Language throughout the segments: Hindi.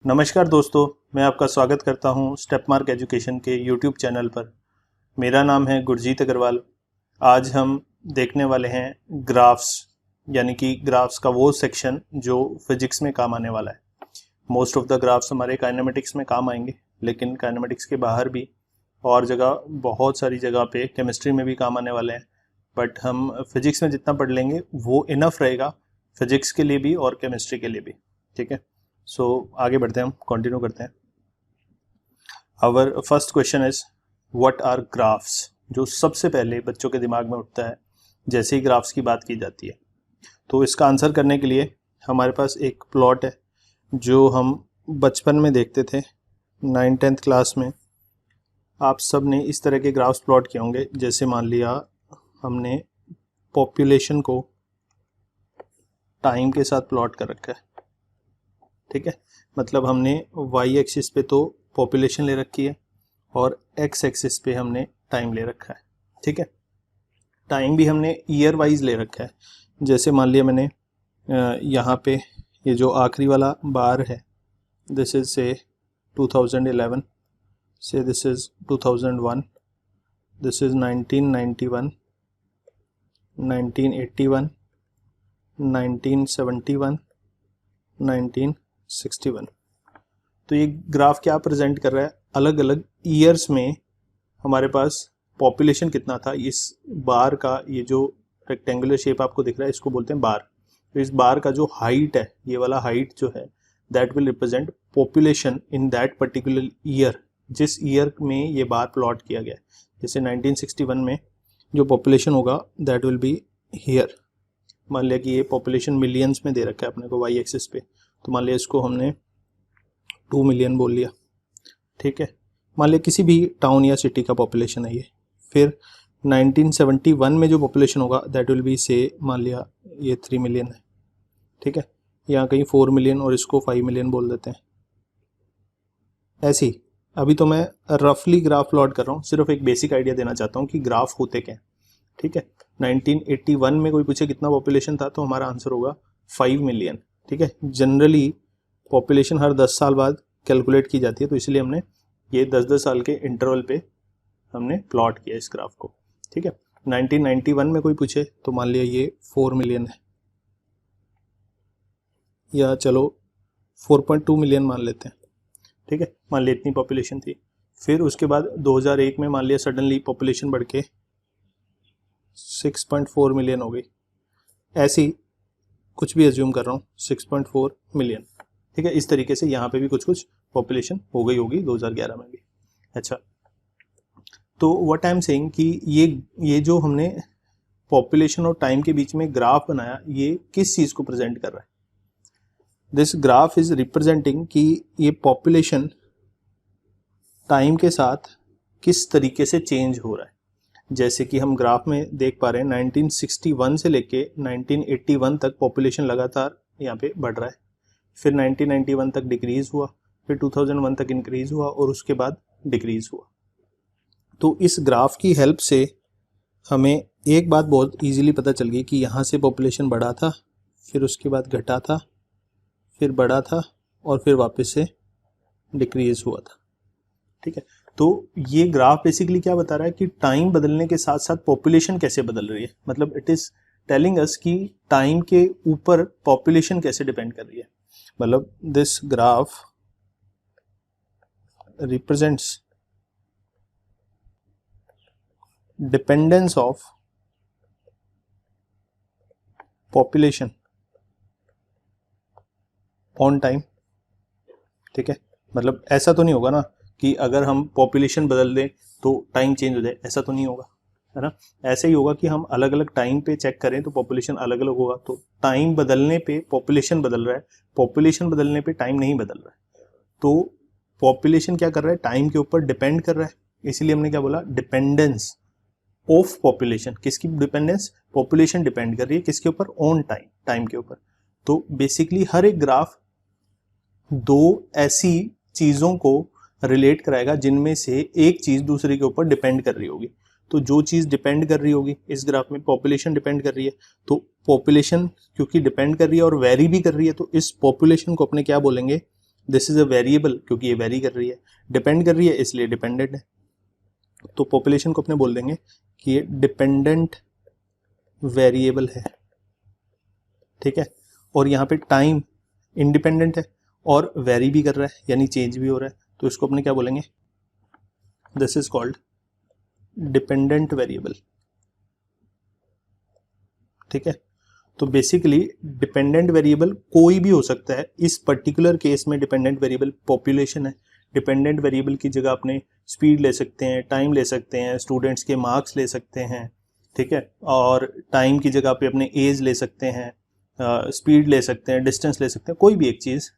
नमस्कार दोस्तों, मैं आपका स्वागत करता हूं स्टेप मार्क एजुकेशन के यूट्यूब चैनल पर। मेरा नाम है गुरजीत अग्रवाल। आज हम देखने वाले हैं ग्राफ्स, यानी कि ग्राफ्स का वो सेक्शन जो फिजिक्स में काम आने वाला है। मोस्ट ऑफ द ग्राफ्स हमारे काइनेमेटिक्स में काम आएंगे, लेकिन काइनेमेटिक्स के बाहर भी और जगह, बहुत सारी जगह पे केमिस्ट्री में भी काम आने वाले हैं। बट हम फिजिक्स में जितना पढ़ लेंगे वो इनफ रहेगा फिजिक्स के लिए भी और केमिस्ट्री के लिए भी। ठीक है, सो आगे बढ़ते हैं, हम कंटिन्यू करते हैं। Our first question is what are graphs. जो सबसे पहले बच्चों के दिमाग में उठता है जैसे ही ग्राफ्स की बात की जाती है। तो इसका आंसर करने के लिए हमारे पास एक प्लॉट है जो हम बचपन में देखते थे 9th-10th क्लास में। आप सब ने इस तरह के ग्राफ्स प्लॉट किए होंगे। जैसे मान लिया हमने पॉपुलेशन को टाइम के साथ प्लॉट कर रखा है। ठीक है, मतलब हमने वाई एक्सिस पे तो पॉपुलेशन ले रखी है और एक्स एक्सिस पे हमने टाइम ले रखा है। ठीक है, टाइम भी हमने ईयर वाइज ले रखा है। जैसे मान लिया मैंने यहाँ पे ये जो आखिरी वाला बार है, दिस इज से 2011, से दिस इज 2001, दिस इज 1991, 1981, 1971, 1961। तो ये ग्राफ क्या प्रेजेंट कर रहा है, अलग अलग ईयर्स में हमारे पास पॉपुलेशन कितना था। इस बार का ये जो रेक्टेंगुलर शेप आपको दिख रहा है, इसको बोलते हैं बार। तो इस बार का जो हाइट है, ये वाला हाइट जो है, that will represent population in that particular year, जिस ईयर में ये बार प्लॉट किया गया है। जैसे 1961 में जो पॉपुलेशन होगा दैट विल बी हियर। मान लिया कि ये पॉपुलेशन मिलियंस में दे रखा है अपने को वाई एक्सिस पे, तो मान लिया इसको हमने 2 मिलियन बोल लिया। ठीक है, मान लिया किसी भी टाउन या सिटी का पॉपुलेशन है ये। फिर 1971 में जो पॉपुलेशन होगा दैट विल बी से, मान लिया ये 3 मिलियन है। ठीक है, यहाँ कहीं 4 मिलियन और इसको 5 मिलियन बोल देते हैं। ऐसे ही अभी तो मैं रफली ग्राफ प्लॉट कर रहा हूँ, सिर्फ एक बेसिक आइडिया देना चाहता हूँ कि ग्राफ होते क्या। ठीक है, 1981 में कोई पूछे कितना पॉपुलेशन था तो हमारा आंसर होगा 5 मिलियन। ठीक है, जनरली पॉपुलेशन हर 10 साल बाद कैलकुलेट की जाती है, तो इसलिए हमने ये 10-10 साल के इंटरवल पे हमने प्लॉट किया इस ग्राफ को। ठीक है, 1991 में कोई पूछे तो मान लिया ये 4 मिलियन है, या चलो 4.2 मिलियन मान लेते हैं। ठीक है, मान लिया इतनी पॉपुलेशन थी। फिर उसके बाद 2001 में मान लिया सडनली पॉपुलेशन बढ़ के 6.4 मिलियन हो गई। ऐसी कुछ भी एज्यूम कर रहा हूँ, 6.4 मिलियन। ठीक है, इस तरीके से यहाँ पे भी कुछ कुछ पॉपुलेशन हो गई होगी 2011 में भी। अच्छा, तो व्हाट आई एम सेइंग कि ये जो हमने पॉपुलेशन और टाइम के बीच में ग्राफ बनाया, ये किस चीज़ को प्रेजेंट कर रहा है। दिस ग्राफ इज रिप्रेजेंटिंग कि ये पॉपुलेशन टाइम के साथ किस तरीके से चेंज हो रहा है। जैसे कि हम ग्राफ में देख पा रहे हैं 1961 से लेके 1981 तक पॉपुलेशन लगातार यहाँ पे बढ़ रहा है। फिर 1991 तक डिक्रीज हुआ, फिर 2001 तक इंक्रीज हुआ और उसके बाद डिक्रीज हुआ। तो इस ग्राफ की हेल्प से हमें एक बात बहुत इजीली पता चल गई कि यहाँ से पॉपुलेशन बढ़ा था, फिर उसके बाद घटा था, फिर बढ़ा था और फिर वापस से डिक्रीज हुआ था। ठीक है, तो ये ग्राफ बेसिकली क्या बता रहा है कि टाइम बदलने के साथ साथ पॉपुलेशन कैसे बदल रही है। मतलब इट इज टेलिंग अस कि टाइम के ऊपर पॉपुलेशन कैसे डिपेंड कर रही है। मतलब this graph represents dependence of population on time. ठीक है, मतलब ऐसा तो नहीं होगा ना कि अगर हम पॉपुलेशन बदल दें तो टाइम चेंज हो जाए, ऐसा तो नहीं होगा, है ना। ऐसे ही होगा कि हम अलग अलग टाइम पे चेक करें तो पॉपुलेशन अलग अलग होगा। तो टाइम बदलने पे पॉपुलेशन बदल रहा है, पॉपुलेशन बदलने पे टाइम नहीं बदल रहा है। तो पॉपुलेशन क्या कर रहा है, टाइम के ऊपर डिपेंड कर रहा है। इसीलिए हमने क्या बोला, डिपेंडेंस ऑफ पॉपुलेशन। किसकी डिपेंडेंस, पॉपुलेशन डिपेंड कर रही है किसके ऊपर, ऑन टाइम, टाइम के ऊपर। तो बेसिकली हर एक ग्राफ दो ऐसी चीजों को रिलेट कराएगा जिनमें से एक चीज दूसरे के ऊपर डिपेंड कर रही होगी। तो जो चीज डिपेंड कर रही होगी इस ग्राफ में, पॉपुलेशन डिपेंड कर रही है, तो पॉपुलेशन क्योंकि डिपेंड कर रही है और वेरी भी कर रही है, तो इस पॉपुलेशन को अपने क्या बोलेंगे, दिस इज अ वेरिएबल क्योंकि ये वेरी कर रही है, डिपेंड कर रही है इसलिए डिपेंडेंट है। तो पॉपुलेशन को अपने बोल देंगे कि ये डिपेंडेंट वेरिएबल है, ठीक है। और यहाँ पे टाइम इंडिपेंडेंट है और वेरी भी कर रहा है यानी चेंज भी हो रहा है, तो इसको अपने क्या बोलेंगे, this is called dependent variable, ठीक है। तो बेसिकली डिपेंडेंट वेरिएबल कोई भी हो सकता है, इस पर्टिकुलर केस में डिपेंडेंट वेरिएबल पॉपुलेशन है। डिपेंडेंट वेरिएबल की जगह अपने स्पीड ले सकते हैं, टाइम ले सकते हैं, स्टूडेंट्स के मार्क्स ले सकते हैं, ठीक है। और टाइम की जगह पे अपने एज ले सकते हैं, स्पीड ले सकते हैं, डिस्टेंस ले सकते हैं, कोई भी एक चीज़,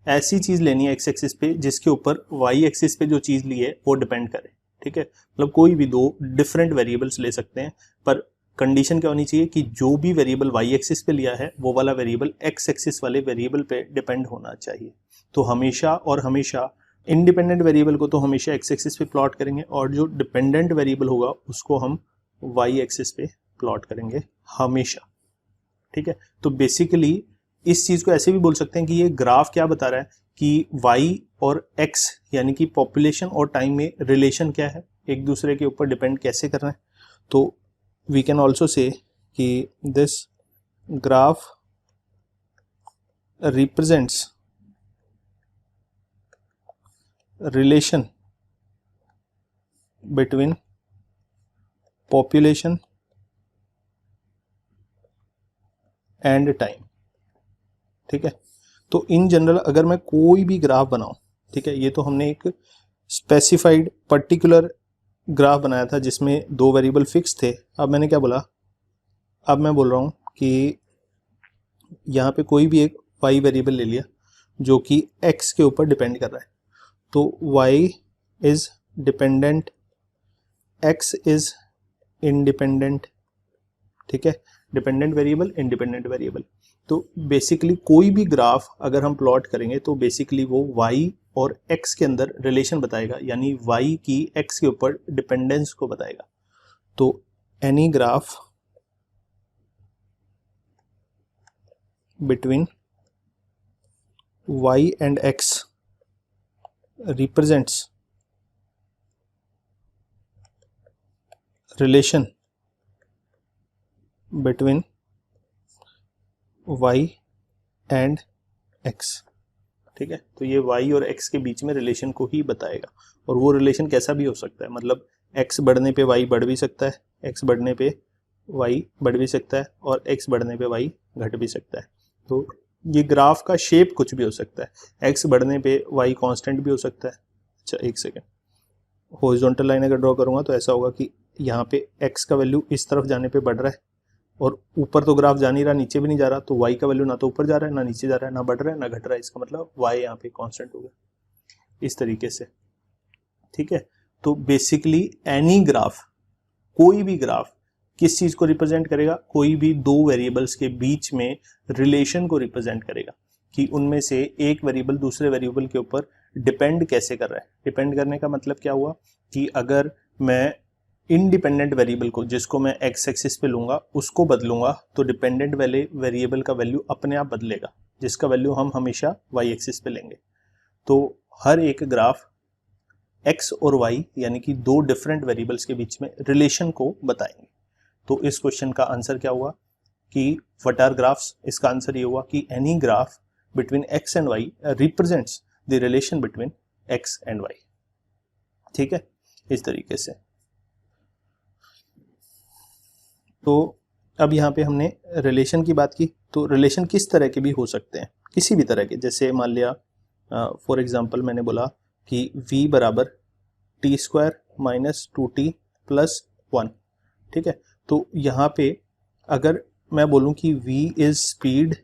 ऐसी चीज़ लेनी है एक्स एक्सिस पे जिसके ऊपर वाई एक्सिस पे जो चीज़ ली है वो डिपेंड करे, ठीक है। मतलब कोई भी दो डिफरेंट वेरिएबल्स ले सकते हैं, पर कंडीशन क्या होनी चाहिए कि जो भी वेरिएबल वाई एक्सिस पे लिया है वो वाला वेरिएबल एक्स एक्सिस वाले वेरिएबल पे डिपेंड होना चाहिए। तो हमेशा और हमेशा इंडिपेंडेंट वेरिएबल को तो हमेशा एक्स एक्सिस पे प्लॉट करेंगे और जो डिपेंडेंट वेरिएबल होगा उसको हम वाई एक्सिस पे प्लॉट करेंगे हमेशा, ठीक है। तो बेसिकली इस चीज़ को ऐसे भी बोल सकते हैं कि ये ग्राफ क्या बता रहा है कि वाई और एक्स यानी कि पॉपुलेशन और टाइम में रिलेशन क्या है, एक दूसरे के ऊपर डिपेंड कैसे कर रहे हैं। तो वी कैन ऑल्सो से कि this graph represents relation between population and time, ठीक है। तो इन जनरल अगर मैं कोई भी ग्राफ बनाऊं, ठीक है, ये तो हमने एक स्पेसिफाइड पर्टिकुलर ग्राफ बनाया था जिसमें दो वेरिएबल फिक्स थे। अब मैंने क्या बोला, अब मैं बोल रहा हूं कि यहाँ पे कोई भी एक y वेरिएबल ले लिया जो कि x के ऊपर डिपेंड कर रहा है, तो y is dependent, x is independent, ठीक है। Dependent variable, independent variable. तो बेसिकली कोई भी ग्राफ अगर हम प्लॉट करेंगे तो बेसिकली वो y और x के अंदर रिलेशन बताएगा, यानी y की x के ऊपर डिपेंडेंस को बताएगा। तो any graph between y and x represents relation between y and x, ठीक है। तो ये y और x के बीच में रिलेशन को ही बताएगा, और वो रिलेशन कैसा भी हो सकता है, मतलब x बढ़ने पे y बढ़ भी सकता है, x बढ़ने पे y बढ़ भी सकता है, और x बढ़ने पे y घट भी सकता है। तो ये ग्राफ का शेप कुछ भी हो सकता है, x बढ़ने पे y कांस्टेंट भी हो सकता है। अच्छा एक सेकेंड, हॉरिजॉन्टल लाइन अगर ड्रॉ करूंगा तो ऐसा होगा कि यहाँ पे x का वैल्यू इस तरफ जाने पे बढ़ रहा है, और ऊपर तो ग्राफ जा नहीं रहा, नीचे भी नहीं जा रहा, तो y का वैल्यू ना तो ऊपर जा रहा है ना नीचे जा रहा है, ना बढ़ रहा है ना घट रहा है, इसका मतलब y यहाँ पे कांस्टेंट हो गया इस तरीके से, ठीक है। तो बेसिकली एनी ग्राफ, कोई भी ग्राफ किस चीज को रिप्रेजेंट करेगा, कोई भी दो वेरिएबल्स के बीच में रिलेशन को रिप्रेजेंट करेगा कि उनमें से एक वेरिएबल दूसरे वेरिएबल के ऊपर डिपेंड कैसे कर रहा है। डिपेंड करने का मतलब क्या हुआ कि अगर मैं इंडिपेंडेंट वेरिएबल को, जिसको मैं एक्स एक्सिस पे लूंगा, उसको बदलूंगा तो डिपेंडेंट वाले वेरिएबल का वैल्यू अपने आप बदलेगा, जिसका वैल्यू हम हमेशा वाई एक्सिस पे लेंगे। तो हर एक ग्राफ एक्स और वाई यानी कि दो डिफरेंट वेरिएबल्स के बीच में रिलेशन को बताएंगे। तो इस क्वेश्चन का आंसर क्या हुआ कि व्हाट आर ग्राफ्स, इसका आंसर ये हुआ कि any graph between X and Y represents the relation between X and Y, ठीक है, इस तरीके से। तो अब यहाँ पे हमने रिलेशन की बात की, तो रिलेशन किस तरह के भी हो सकते हैं, किसी भी तरह के, जैसे मान लिया फॉर एग्जांपल मैंने बोला कि v बराबर T square minus 2t plus 1, ठीक है। तो यहाँ पे अगर मैं बोलूं कि v इज स्पीड,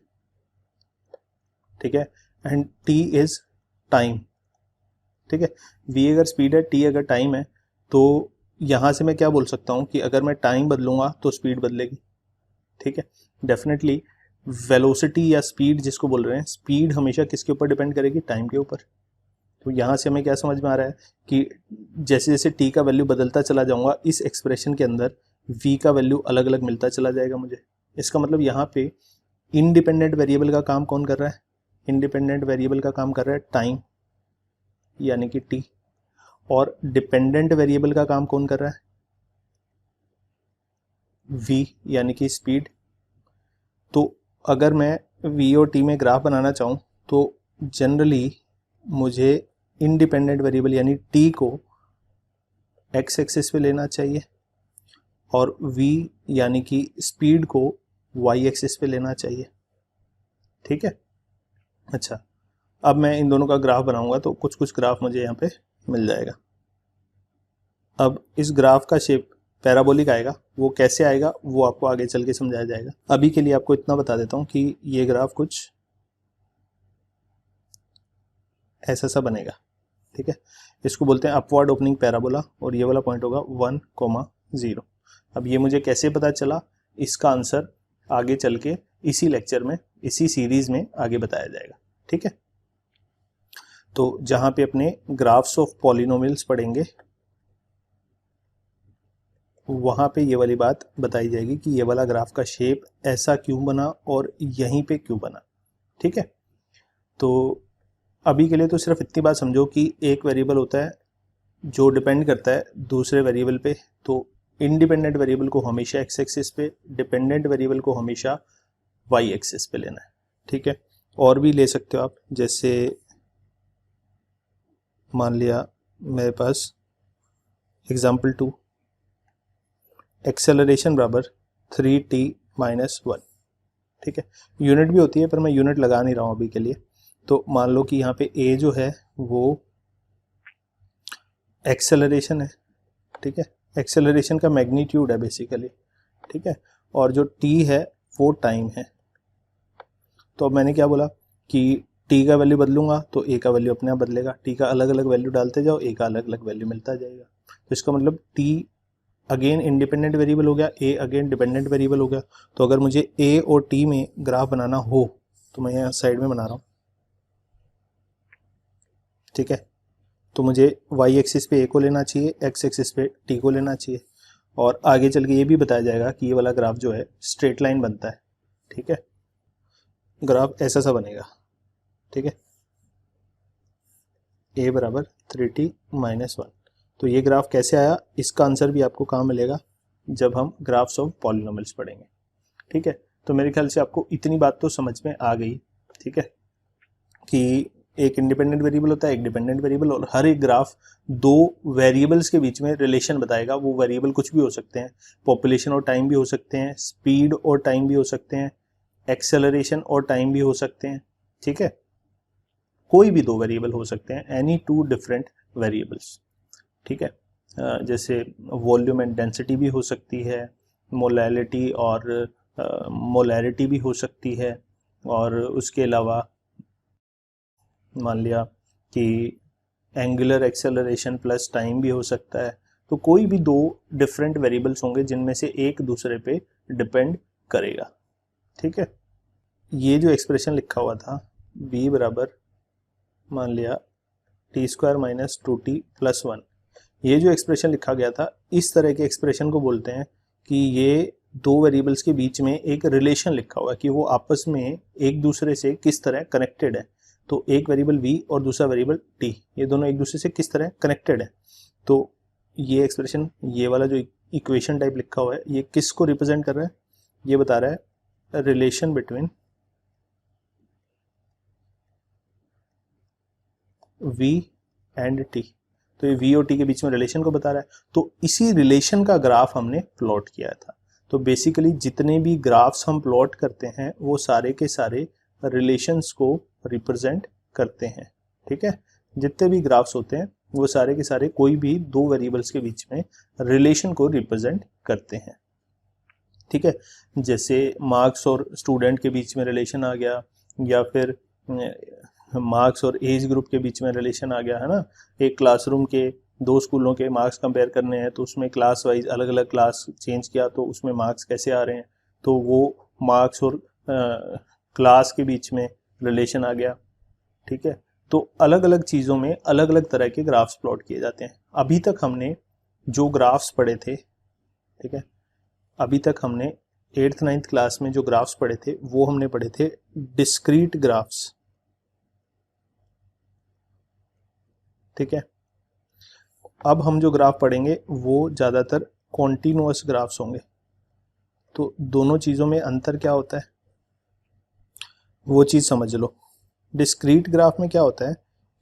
ठीक है, एंड t इज टाइम, ठीक है। v अगर स्पीड है, t अगर टाइम है, तो यहाँ से मैं क्या बोल सकता हूँ कि अगर मैं टाइम बदलूंगा तो स्पीड बदलेगी, ठीक है। डेफिनेटली वेलोसिटी या स्पीड जिसको बोल रहे हैं, स्पीड हमेशा किसके ऊपर डिपेंड करेगी, टाइम के ऊपर। तो यहाँ से हमें क्या समझ में आ रहा है कि जैसे जैसे t का वैल्यू बदलता चला जाऊंगा, इस एक्सप्रेशन के अंदर v का वैल्यू अलग अलग मिलता चला जाएगा मुझे। इसका मतलब यहाँ पे इंडिपेंडेंट वेरिएबल का काम कौन कर रहा है, इंडिपेंडेंट वेरिएबल का काम कर रहा है टाइम यानी कि टी, और डिपेंडेंट वेरिएबल का काम कौन कर रहा है, v यानी कि स्पीड। तो अगर मैं v और t में ग्राफ बनाना चाहूँ तो जनरली मुझे इंडिपेंडेंट वेरिएबल यानी t को x एक्सिस पे लेना चाहिए और v यानी कि स्पीड को y एक्सिस पे लेना चाहिए। ठीक है, अच्छा अब मैं इन दोनों का ग्राफ बनाऊंगा तो कुछ कुछ ग्राफ मुझे यहाँ पे मिल जाएगा। अब इस ग्राफ का शेप पैराबोलिक आएगा, वो कैसे आएगा वो आपको आगे चल के समझाया जाएगा। अभी के लिए आपको इतना बता देता हूँ कि ये ग्राफ कुछ ऐसा सा बनेगा। ठीक है, इसको बोलते हैं अपवर्ड ओपनिंग पैराबोला और ये वाला पॉइंट होगा 1,0। अब ये मुझे कैसे पता चला, इसका आंसर आगे चल के इसी लेक्चर में, इसी सीरीज में आगे बताया जाएगा। ठीक है, तो जहां पे अपने ग्राफ्स ऑफ पॉलिनोमियल्स पढ़ेंगे वहां पे ये वाली बात बताई जाएगी कि ये वाला ग्राफ का शेप ऐसा क्यों बना और यहीं पे क्यों बना। ठीक है, तो अभी के लिए तो सिर्फ इतनी बात समझो कि एक वेरिएबल होता है जो डिपेंड करता है दूसरे वेरिएबल पे, तो इंडिपेंडेंट वेरिएबल को हमेशा एक्स एक्सिस पे, डिपेंडेंट वेरिएबल को हमेशा वाई एक्सिस पे लेना है। ठीक है, और भी ले सकते हो आप, जैसे मान लिया मेरे पास एग्जाम्पल 2, एक्सेलरेशन बराबर 3t - 1। ठीक है, यूनिट भी होती है पर मैं यूनिट लगा नहीं रहा हूं अभी के लिए। तो मान लो कि यहाँ पे a जो है वो एक्सेलरेशन है। ठीक है, एक्सेलरेशन का मैग्नीट्यूड है बेसिकली। ठीक है, और जो t है वो टाइम है। तो अब मैंने क्या बोला कि t का वैल्यू बदलूंगा तो a का वैल्यू अपने आप बदलेगा, t का अलग अलग वैल्यू डालते जाओ, a का अलग अलग वैल्यू मिलता जाएगा। तो इसका मतलब t अगेन इंडिपेंडेंट वेरिएबल हो गया, a अगेन डिपेंडेंट वेरिएबल हो गया। तो अगर मुझे a और t में ग्राफ बनाना हो तो मैं यहाँ साइड में बना रहा हूँ। ठीक है, तो मुझे y एक्सिस पे a को लेना चाहिए, x एक्सिस पे t को लेना चाहिए, और आगे चल के ये भी बताया जाएगा कि ये वाला ग्राफ जो है स्ट्रेट लाइन बनता है। ठीक है, ग्राफ ऐसा सा बनेगा। ठीक है, a बराबर 3t - 1। तो ये ग्राफ कैसे आया, इसका आंसर भी आपको कहाँ मिलेगा, जब हम ग्राफ्स ऑफ पॉलिनोमियल्स पढ़ेंगे। ठीक है, तो मेरे ख्याल से आपको इतनी बात तो समझ में आ गई। ठीक है, कि एक इंडिपेंडेंट वेरिएबल होता है, एक डिपेंडेंट वेरिएबल, और हर एक ग्राफ दो वेरिएबल्स के बीच में रिलेशन बताएगा। वो वेरिएबल कुछ भी हो सकते हैं, पॉपुलेशन और टाइम भी हो सकते हैं, स्पीड और टाइम भी हो सकते हैं, एक्सेलरेशन और टाइम भी हो सकते हैं। ठीक है, कोई भी दो वेरिएबल हो सकते हैं, एनी टू डिफरेंट वेरिएबल्स। ठीक है, जैसे वॉल्यूम एंड डेंसिटी भी हो सकती है, मोलैलिटी और मोलैरिटी भी हो सकती है, और उसके अलावा मान लिया कि एंगुलर एक्सेलरेशन प्लस टाइम भी हो सकता है। तो कोई भी दो डिफरेंट वेरिएबल्स होंगे जिनमें से एक दूसरे पे डिपेंड करेगा। ठीक है, ये जो एक्सप्रेशन लिखा हुआ था v बराबर मान लिया t² - 2t + 1, ये जो एक्सप्रेशन लिखा गया था, इस तरह के एक्सप्रेशन को बोलते हैं कि ये दो वेरिएबल्स के बीच में एक रिलेशन लिखा हुआ है कि वो आपस में एक दूसरे से किस तरह कनेक्टेड है। तो एक वेरिएबल v और दूसरा वेरिएबल t, ये दोनों एक दूसरे से किस तरह कनेक्टेड है। तो ये एक्सप्रेशन, ये वाला जो इक्वेशन टाइप लिखा हुआ है, ये किसको रिप्रेजेंट कर रहा है, ये बता रहा है relation between v and t। तो ये v और t के बीच में रिलेशन को बता रहा है। तो इसी रिलेशन का ग्राफ हमने प्लॉट किया था। तो बेसिकली जितने भी ग्राफ्स हम प्लॉट करते हैं वो सारे के सारे रिलेशंस को रिप्रेजेंट करते हैं। ठीक है, जितने भी ग्राफ्स होते हैं वो सारे के सारे कोई भी दो वेरिएबल्स के बीच में रिलेशन को रिप्रेजेंट करते हैं। ठीक है, जैसे मार्क्स और स्टूडेंट के बीच में रिलेशन आ गया, या फिर मार्क्स और एज ग्रुप के बीच में रिलेशन आ गया, है ना। एक क्लासरूम के दो स्कूलों के मार्क्स कंपेयर करने हैं तो उसमें क्लास वाइज अलग अलग क्लास चेंज किया तो उसमें मार्क्स कैसे आ रहे हैं, तो वो मार्क्स और क्लास के बीच में रिलेशन आ गया। ठीक है, तो अलग अलग चीज़ों में अलग अलग तरह के ग्राफ्स प्लॉट किए जाते हैं। अभी तक हमने जो ग्राफ्स पढ़े थे, ठीक है, अभी तक हमने 8th 9th क्लास में जो ग्राफ्स पढ़े थे वो हमने पढ़े थे डिस्क्रीट ग्राफ्स। ठीक है। अब हम जो ग्राफ पढ़ेंगे वो ज़्यादातर कॉन्टिन्यूअस ग्राफ्स होंगे। तो दोनों चीज़ों में अंतर क्या होता है वो चीज़ समझ लो। डिस्क्रीट ग्राफ में क्या होता है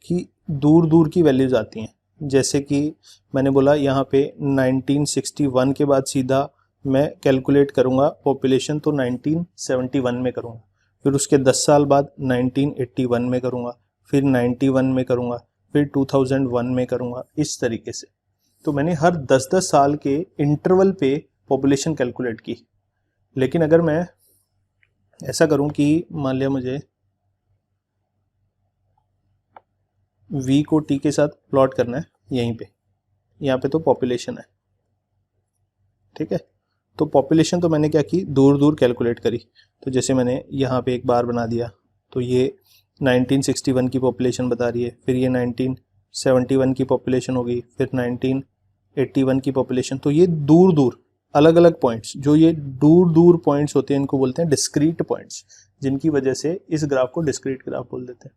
कि दूर दूर की वैल्यूज आती हैं, जैसे कि मैंने बोला यहाँ पे 1961 के बाद सीधा मैं कैलकुलेट करूँगा पॉपुलेशन, तो 1971 में करूँगा, फिर उसके 10 साल बाद 1981 में करूँगा, फिर 91 में करूँगा, फिर 2001 में करूँगा, इस तरीके से। तो मैंने हर 10-10 साल के इंटरवल पे पॉपुलेशन कैलकुलेट की। लेकिन अगर मैं ऐसा करूँ कि मान लिया मुझे v को t के साथ प्लॉट करना है यहीं पे, यहाँ पे तो पॉपुलेशन है, ठीक है। तो पॉपुलेशन तो मैंने क्या की, दूर दूर कैलकुलेट करी। तो जैसे मैंने यहाँ पे एक बार बना दिया, तो ये 1961 की पॉपुलेशन बता रही है, फिर ये 1971 की पॉपुलेशन होगी, फिर 1981 की पॉपुलेशन। तो ये दूर दूर अलग अलग पॉइंट्स, जो ये दूर दूर पॉइंट्स होते हैं इनको बोलते हैं डिस्क्रीट पॉइंट्स, जिनकी वजह से इस ग्राफ को डिस्क्रीट ग्राफ बोल देते हैं।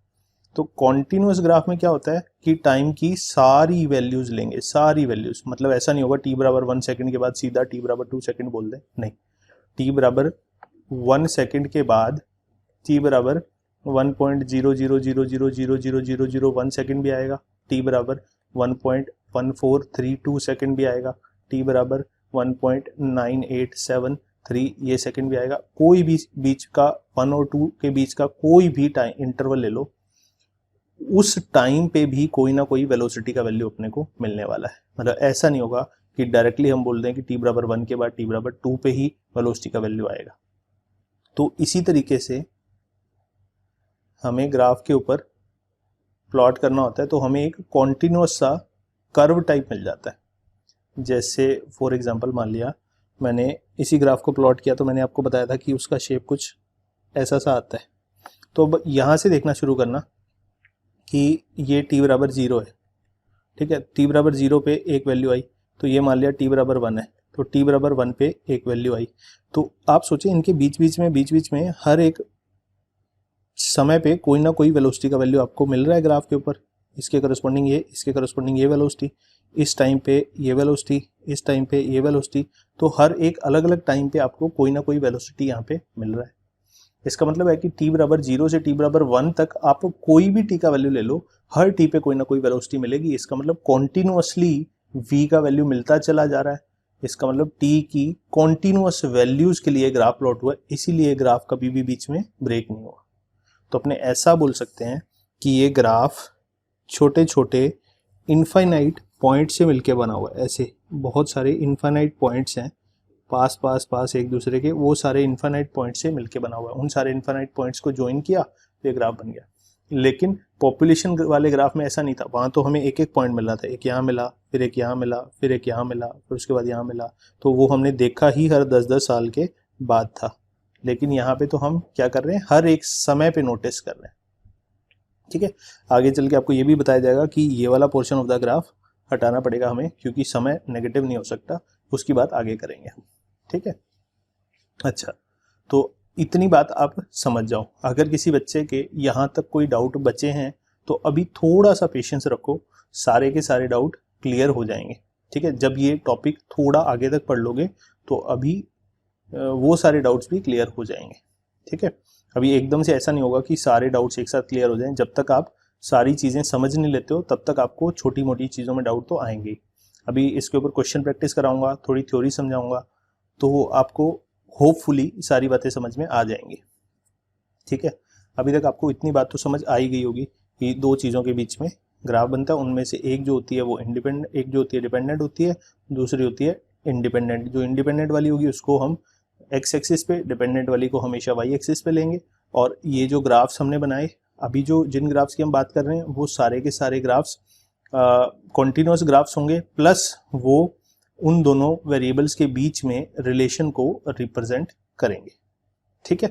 तो कॉन्टिन्यूअस ग्राफ में क्या होता है कि टाइम की सारी वैल्यूज लेंगे, सारी वैल्यूज, मतलब ऐसा नहीं होगा t बराबर 1 सेकंड के बाद सीधा t बराबर 2 सेकंड बोल दें, नहीं, t बराबर 1 सेकंड के बाद t बराबर 1.000000001 सेकंड भी आएगा, t बराबर 1.1432 सेकंड भी आएगा, t बराबर 1.9873 ये सेकंड भी आएगा। कोई भी बीच का 1 और 2 के बीच का कोई भी टाइम इंटरवल ले लो, उस टाइम पे भी कोई ना कोई वेलोसिटी का वैल्यू अपने को मिलने वाला है। मतलब ऐसा नहीं होगा कि डायरेक्टली हम बोल दें कि t बराबर 1 के बाद t बराबर 2 पे ही वेलोसिटी का वैल्यू आएगा। तो इसी तरीके से हमें ग्राफ के ऊपर प्लॉट करना होता है, तो हमें एक कॉन्टिन्यूअस सा कर्व टाइप मिल जाता है। जैसे फॉर एग्जांपल मान लिया मैंने इसी ग्राफ को प्लॉट किया, तो मैंने आपको बताया था कि उसका शेप कुछ ऐसा सा आता है। तो अब यहाँ से देखना शुरू करना कि ये t बराबर 0 है, ठीक है। t बराबर 0 पे एक वैल्यू आई, तो ये मान लिया t बराबर 1 है, तो t बराबर 1 पे एक वैल्यू आई। तो आप सोचें इनके बीच बीच में हर एक समय पे कोई ना कोई वेलोसिटी का वैल्यू आपको मिल रहा है ग्राफ के ऊपर। इसके करस्पॉन्डिंग ये, इसके करस्पॉन्डिंग ये वेलोसिटी, इस टाइम पे ये वेलोसिटी, इस टाइम पे ये वेलोसिटी। तो हर एक अलग अलग टाइम पे आपको कोई ना कोई वेलोसिटी यहाँ पे मिल रहा है। इसका मतलब है कि t बराबर 0 से t बराबर 1 तक आप कोई भी t का वैल्यू ले लो, हर t पे कोई ना कोई वेलोसिटी मिलेगी। इसका मतलब कॉन्टिन्यूअसली v का वैल्यू मिलता चला जा रहा है। इसका मतलब t की कॉन्टिन्यूअस वैल्यूज के लिए ग्राफ प्लॉट हुआ है, इसीलिए ग्राफ कभी भी बीच में ब्रेक नहीं हुआ। तो अपने ऐसा बोल सकते हैं कि ये ग्राफ छोटे छोटे इनफाइनाइट पॉइंट से मिलके बना हुआ है। ऐसे बहुत सारे इनफाइनाइट पॉइंट्स हैं पास पास पास एक दूसरे के, वो सारे इनफाइनाइट पॉइंट से मिलके बना हुआ है। उन सारे इनफाइनाइट पॉइंट्स को ज्वाइन किया तो ये ग्राफ बन गया। लेकिन पॉपुलेशन वाले ग्राफ में ऐसा नहीं था, वहाँ तो हमें एक एक पॉइंट मिल रहा था, एक यहाँ मिला, फिर एक यहाँ मिला, फिर एक यहाँ मिला, फिर उसके बाद यहाँ मिला। तो वो हमने देखा ही हर 10-10 साल के बाद था। लेकिन यहाँ पे तो हम क्या कर रहे हैं, हर एक समय पे नोटिस कर रहे हैं, ठीक है। आगे चल के आपको ये भी बताया जाएगा कि ये वाला पोर्शन ऑफ द ग्राफ हटाना पड़ेगा हमें, क्योंकि समय नेगेटिव नहीं हो सकता। उसकी बात आगे करेंगे हम, ठीक है। अच्छा, तो इतनी बात आप समझ जाओ। अगर किसी बच्चे के यहाँ तक कोई डाउट बचे हैं तो अभी थोड़ा सा पेशेंस रखो, सारे के सारे डाउट क्लियर हो जाएंगे, ठीक है। जब ये टॉपिक थोड़ा आगे तक पढ़ लोगे तो अभी वो सारे डाउट्स भी क्लियर हो जाएंगे, ठीक है। अभी एकदम से ऐसा नहीं होगा कि सारे डाउट्स एक साथ क्लियर हो जाएं। जब तक आप सारी चीज़ें समझ नहीं लेते हो तब तक आपको छोटी मोटी चीज़ों में डाउट तो आएंगे। अभी इसके ऊपर क्वेश्चन प्रैक्टिस कराऊंगा, थोड़ी थ्योरी समझाऊंगा, तो आपको होपफुली सारी बातें समझ में आ जाएंगी, ठीक है। अभी तक आपको इतनी बात तो समझ आ ही गई होगी कि दो चीज़ों के बीच में ग्राफ बनता है, उनमें से एक जो होती है वो इंडिपेंडेंट, एक जो होती है डिपेंडेंट होती है, दूसरी होती है इंडिपेंडेंट। जो इंडिपेंडेंट वाली होगी उसको हम एक्स एक्सिस पे, डिपेंडेंट वाली को हमेशा वाई एक्सिस पे लेंगे। और ये जो ग्राफ्स हमने बनाए, अभी जो जिन ग्राफ्स की हम बात कर रहे हैं वो सारे के सारे ग्राफ्स कॉन्टिन्यूस ग्राफ्स होंगे, प्लस वो उन दोनों वेरिएबल्स के बीच में रिलेशन को रिप्रेजेंट करेंगे, ठीक है।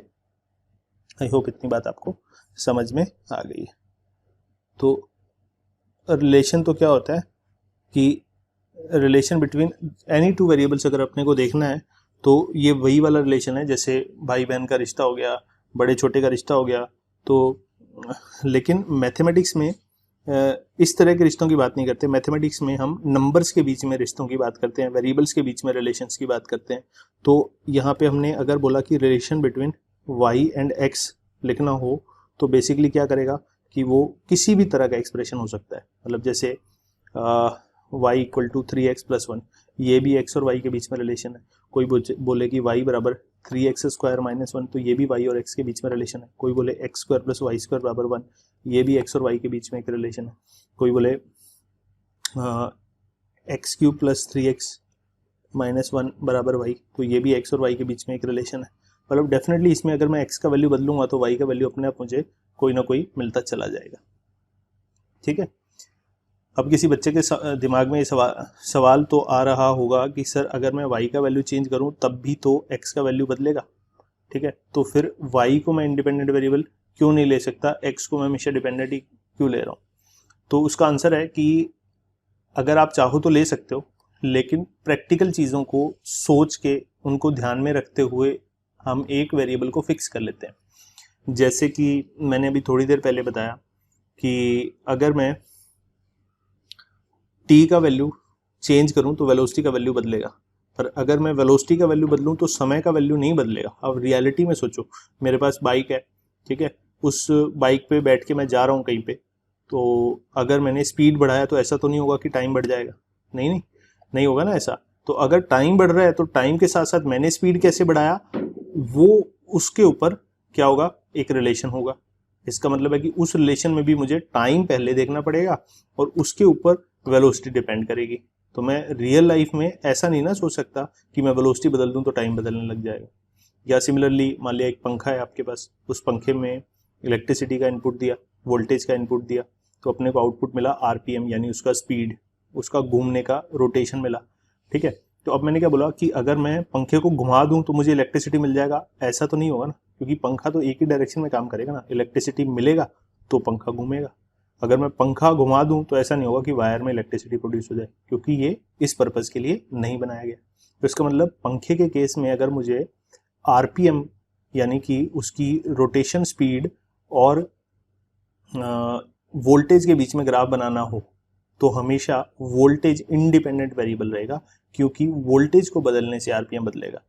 आई होप इतनी बात आपको समझ में आ गई है। तो रिलेशन तो क्या होता है कि relation between any two variables अगर अपने को देखना है तो ये वही वाला रिलेशन है जैसे भाई बहन का रिश्ता हो गया, बड़े छोटे का रिश्ता हो गया। तो लेकिन मैथमेटिक्स में इस तरह के रिश्तों की बात नहीं करते। मैथमेटिक्स में हम नंबर्स के बीच में रिश्तों की बात करते हैं, वेरिएबल्स के बीच में रिलेशंस की बात करते हैं। तो यहाँ पे हमने अगर बोला कि relation between y and x लिखना हो तो बेसिकली क्या करेगा कि वो किसी भी तरह का एक्सप्रेशन हो सकता है। मतलब जैसे y equal to 3x plus 1, ये भी x और y के बीच में रिलेशन है। कोई बोले कि y बराबर 3x स्क्वायर माइनस 1, तो ये भी y और x के बीच में रिलेशन है। कोई बोले x square plus Y square बराबर 1, ये भी x और y के बीच में एक रिलेशन है। कोई बोले x cube plus 3x minus 1 बराबर y, तो ये भी x और y के बीच में एक रिलेशन है। मतलब डेफिनेटली इसमें अगर मैं x का वैल्यू बदलूंगा तो y का वैल्यू अपने आप मुझे कोई ना कोई मिलता चला जाएगा। ठीक है। अब किसी बच्चे के दिमाग में ये सवाल तो आ रहा होगा कि सर अगर मैं y का वैल्यू चेंज करूं तब भी तो x का वैल्यू बदलेगा। ठीक है, तो फिर y को मैं इंडिपेंडेंट वेरिएबल क्यों नहीं ले सकता, x को मैं हमेशा डिपेंडेंट ही क्यों ले रहा हूँ? तो उसका आंसर है कि अगर आप चाहो तो ले सकते हो, लेकिन प्रैक्टिकल चीज़ों को सोच के उनको ध्यान में रखते हुए हम एक वेरिएबल को फिक्स कर लेते हैं। जैसे कि मैंने अभी थोड़ी देर पहले बताया कि अगर मैं t का वैल्यू चेंज करूं तो वेलोसिटी का वैल्यू बदलेगा, पर अगर मैं वेलोसिटी का वैल्यू बदलूं तो समय का वैल्यू नहीं बदलेगा। अब रियलिटी में सोचो, मेरे पास बाइक है, ठीक है, उस बाइक पे बैठ के मैं जा रहा हूँ कहीं पे, तो अगर मैंने स्पीड बढ़ाया तो ऐसा तो नहीं होगा कि टाइम बढ़ जाएगा। नहीं होगा ना ऐसा। तो अगर टाइम बढ़ रहा है तो टाइम के साथ साथ मैंने स्पीड कैसे बढ़ाया, वो उसके ऊपर क्या होगा, एक रिलेशन होगा। इसका मतलब है कि उस रिलेशन में भी मुझे टाइम पहले देखना पड़ेगा और उसके ऊपर वेलोसिटी डिपेंड करेगी। तो मैं रियल लाइफ में ऐसा नहीं ना सोच सकता कि मैं वेलोसिटी बदल दूं तो टाइम बदलने लग जाएगा। या सिमिलरली मान लिया एक पंखा है आपके पास, उस पंखे में इलेक्ट्रिसिटी का इनपुट दिया, वोल्टेज का इनपुट दिया, तो अपने को आउटपुट मिला आरपीएम, यानी उसका स्पीड, उसका घूमने का रोटेशन मिला। ठीक है, तो अब मैंने क्या बोला कि अगर मैं पंखे को घुमा दूं तो मुझे इलेक्ट्रिसिटी मिल जाएगा, ऐसा तो नहीं होगा ना, क्योंकि पंखा तो एक ही डायरेक्शन में काम करेगा ना। इलेक्ट्रिसिटी मिलेगा तो पंखा घूमेगा। अगर मैं पंखा घुमा दूं तो ऐसा नहीं होगा कि वायर में इलेक्ट्रिसिटी प्रोड्यूस हो जाए, क्योंकि ये इस पर्पज के लिए नहीं बनाया गया। तो इसका मतलब पंखे के केस में अगर मुझे आरपीएम यानी कि उसकी रोटेशन स्पीड और वोल्टेज के बीच में ग्राफ बनाना हो तो हमेशा वोल्टेज इंडिपेंडेंट वेरिएबल रहेगा, क्योंकि वोल्टेज को बदलने से आरपीएम बदलेगा।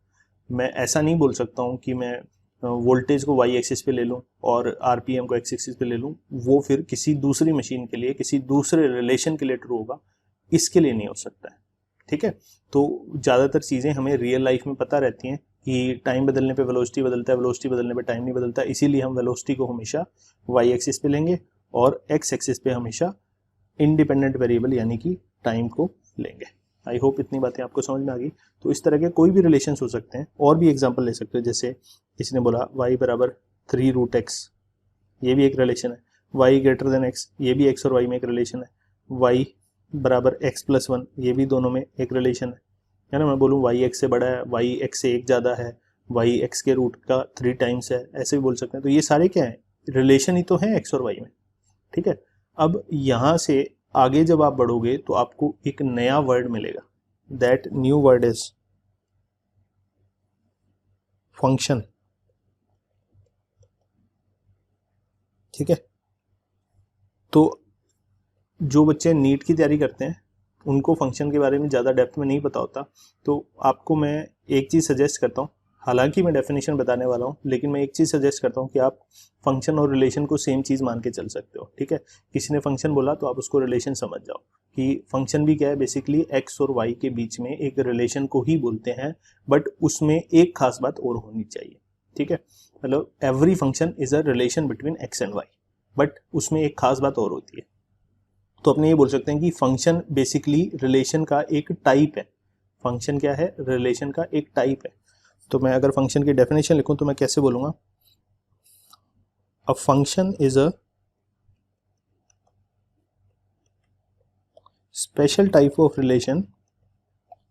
मैं ऐसा नहीं बोल सकता हूँ कि मैं वोल्टेज को वाई एक्सिस पे ले लूँ और आरपीएम को एक्स एक्सिस पे ले लूँ, वो फिर किसी दूसरी मशीन के लिए, किसी दूसरे रिलेशन के लिए ट्रू होगा, इसके लिए नहीं हो सकता है। ठीक है, तो ज़्यादातर चीज़ें हमें रियल लाइफ में पता रहती हैं कि टाइम बदलने पे वेलोसिटी बदलता है, वेलोसिटी बदलने पे टाइम नहीं बदलता, इसीलिए हम वेलोसिटी को हमेशा वाई एक्सिस पे लेंगे और एक्स एक्सिस पे हमेशा इंडिपेंडेंट वेरिएबल यानी कि टाइम को लेंगे। आई होप इतनी बातें आपको समझ में आ गई। तो इस तरह के कोई भी रिलेशन हो सकते हैं, और भी एग्जांपल ले सकते हैं। जैसे इसने बोला y बराबर 3√x, ये भी एक रिलेशन है। y ग्रेटर देन x, ये भी x और y में एक रिलेशन है। y बराबर x प्लस 1, ये भी दोनों में एक रिलेशन है ना। मैं बोलूँ y x से बड़ा है, y x से 1 ज़्यादा है, y x के रूट का 3 टाइम्स है, ऐसे भी बोल सकते हैं। तो ये सारे क्या है, रिलेशन ही तो है x और y में। ठीक है, अब यहाँ से आगे जब आप बढ़ोगे तो आपको एक नया वर्ड मिलेगा, that new word is function. ठीक है, तो जो बच्चे नीट की तैयारी करते हैं उनको फंक्शन के बारे में ज़्यादा डेप्थ में नहीं पता होता, तो आपको मैं एक चीज़ सजेस्ट करता हूँ। हालांकि मैं डेफिनेशन बताने वाला हूँ, लेकिन मैं एक चीज़ सजेस्ट करता हूँ कि आप फंक्शन और रिलेशन को सेम चीज़ मान के चल सकते हो। ठीक है, किसी ने फंक्शन बोला तो आप उसको रिलेशन समझ जाओ कि फंक्शन भी क्या है, बेसिकली एक्स और वाई के बीच में एक रिलेशन को ही बोलते हैं, बट उसमें एक खास बात और होनी चाहिए। ठीक है, मतलब every function is a relation between X and Y, but उसमें एक खास बात और होती है। तो अपने ये बोल सकते हैं कि फंक्शन बेसिकली रिलेशन का एक टाइप है। फंक्शन क्या है, रिलेशन का एक टाइप है। तो मैं अगर फंक्शन की डेफिनेशन लिखूं तो मैं कैसे बोलूंगा, a function is a special type of relation,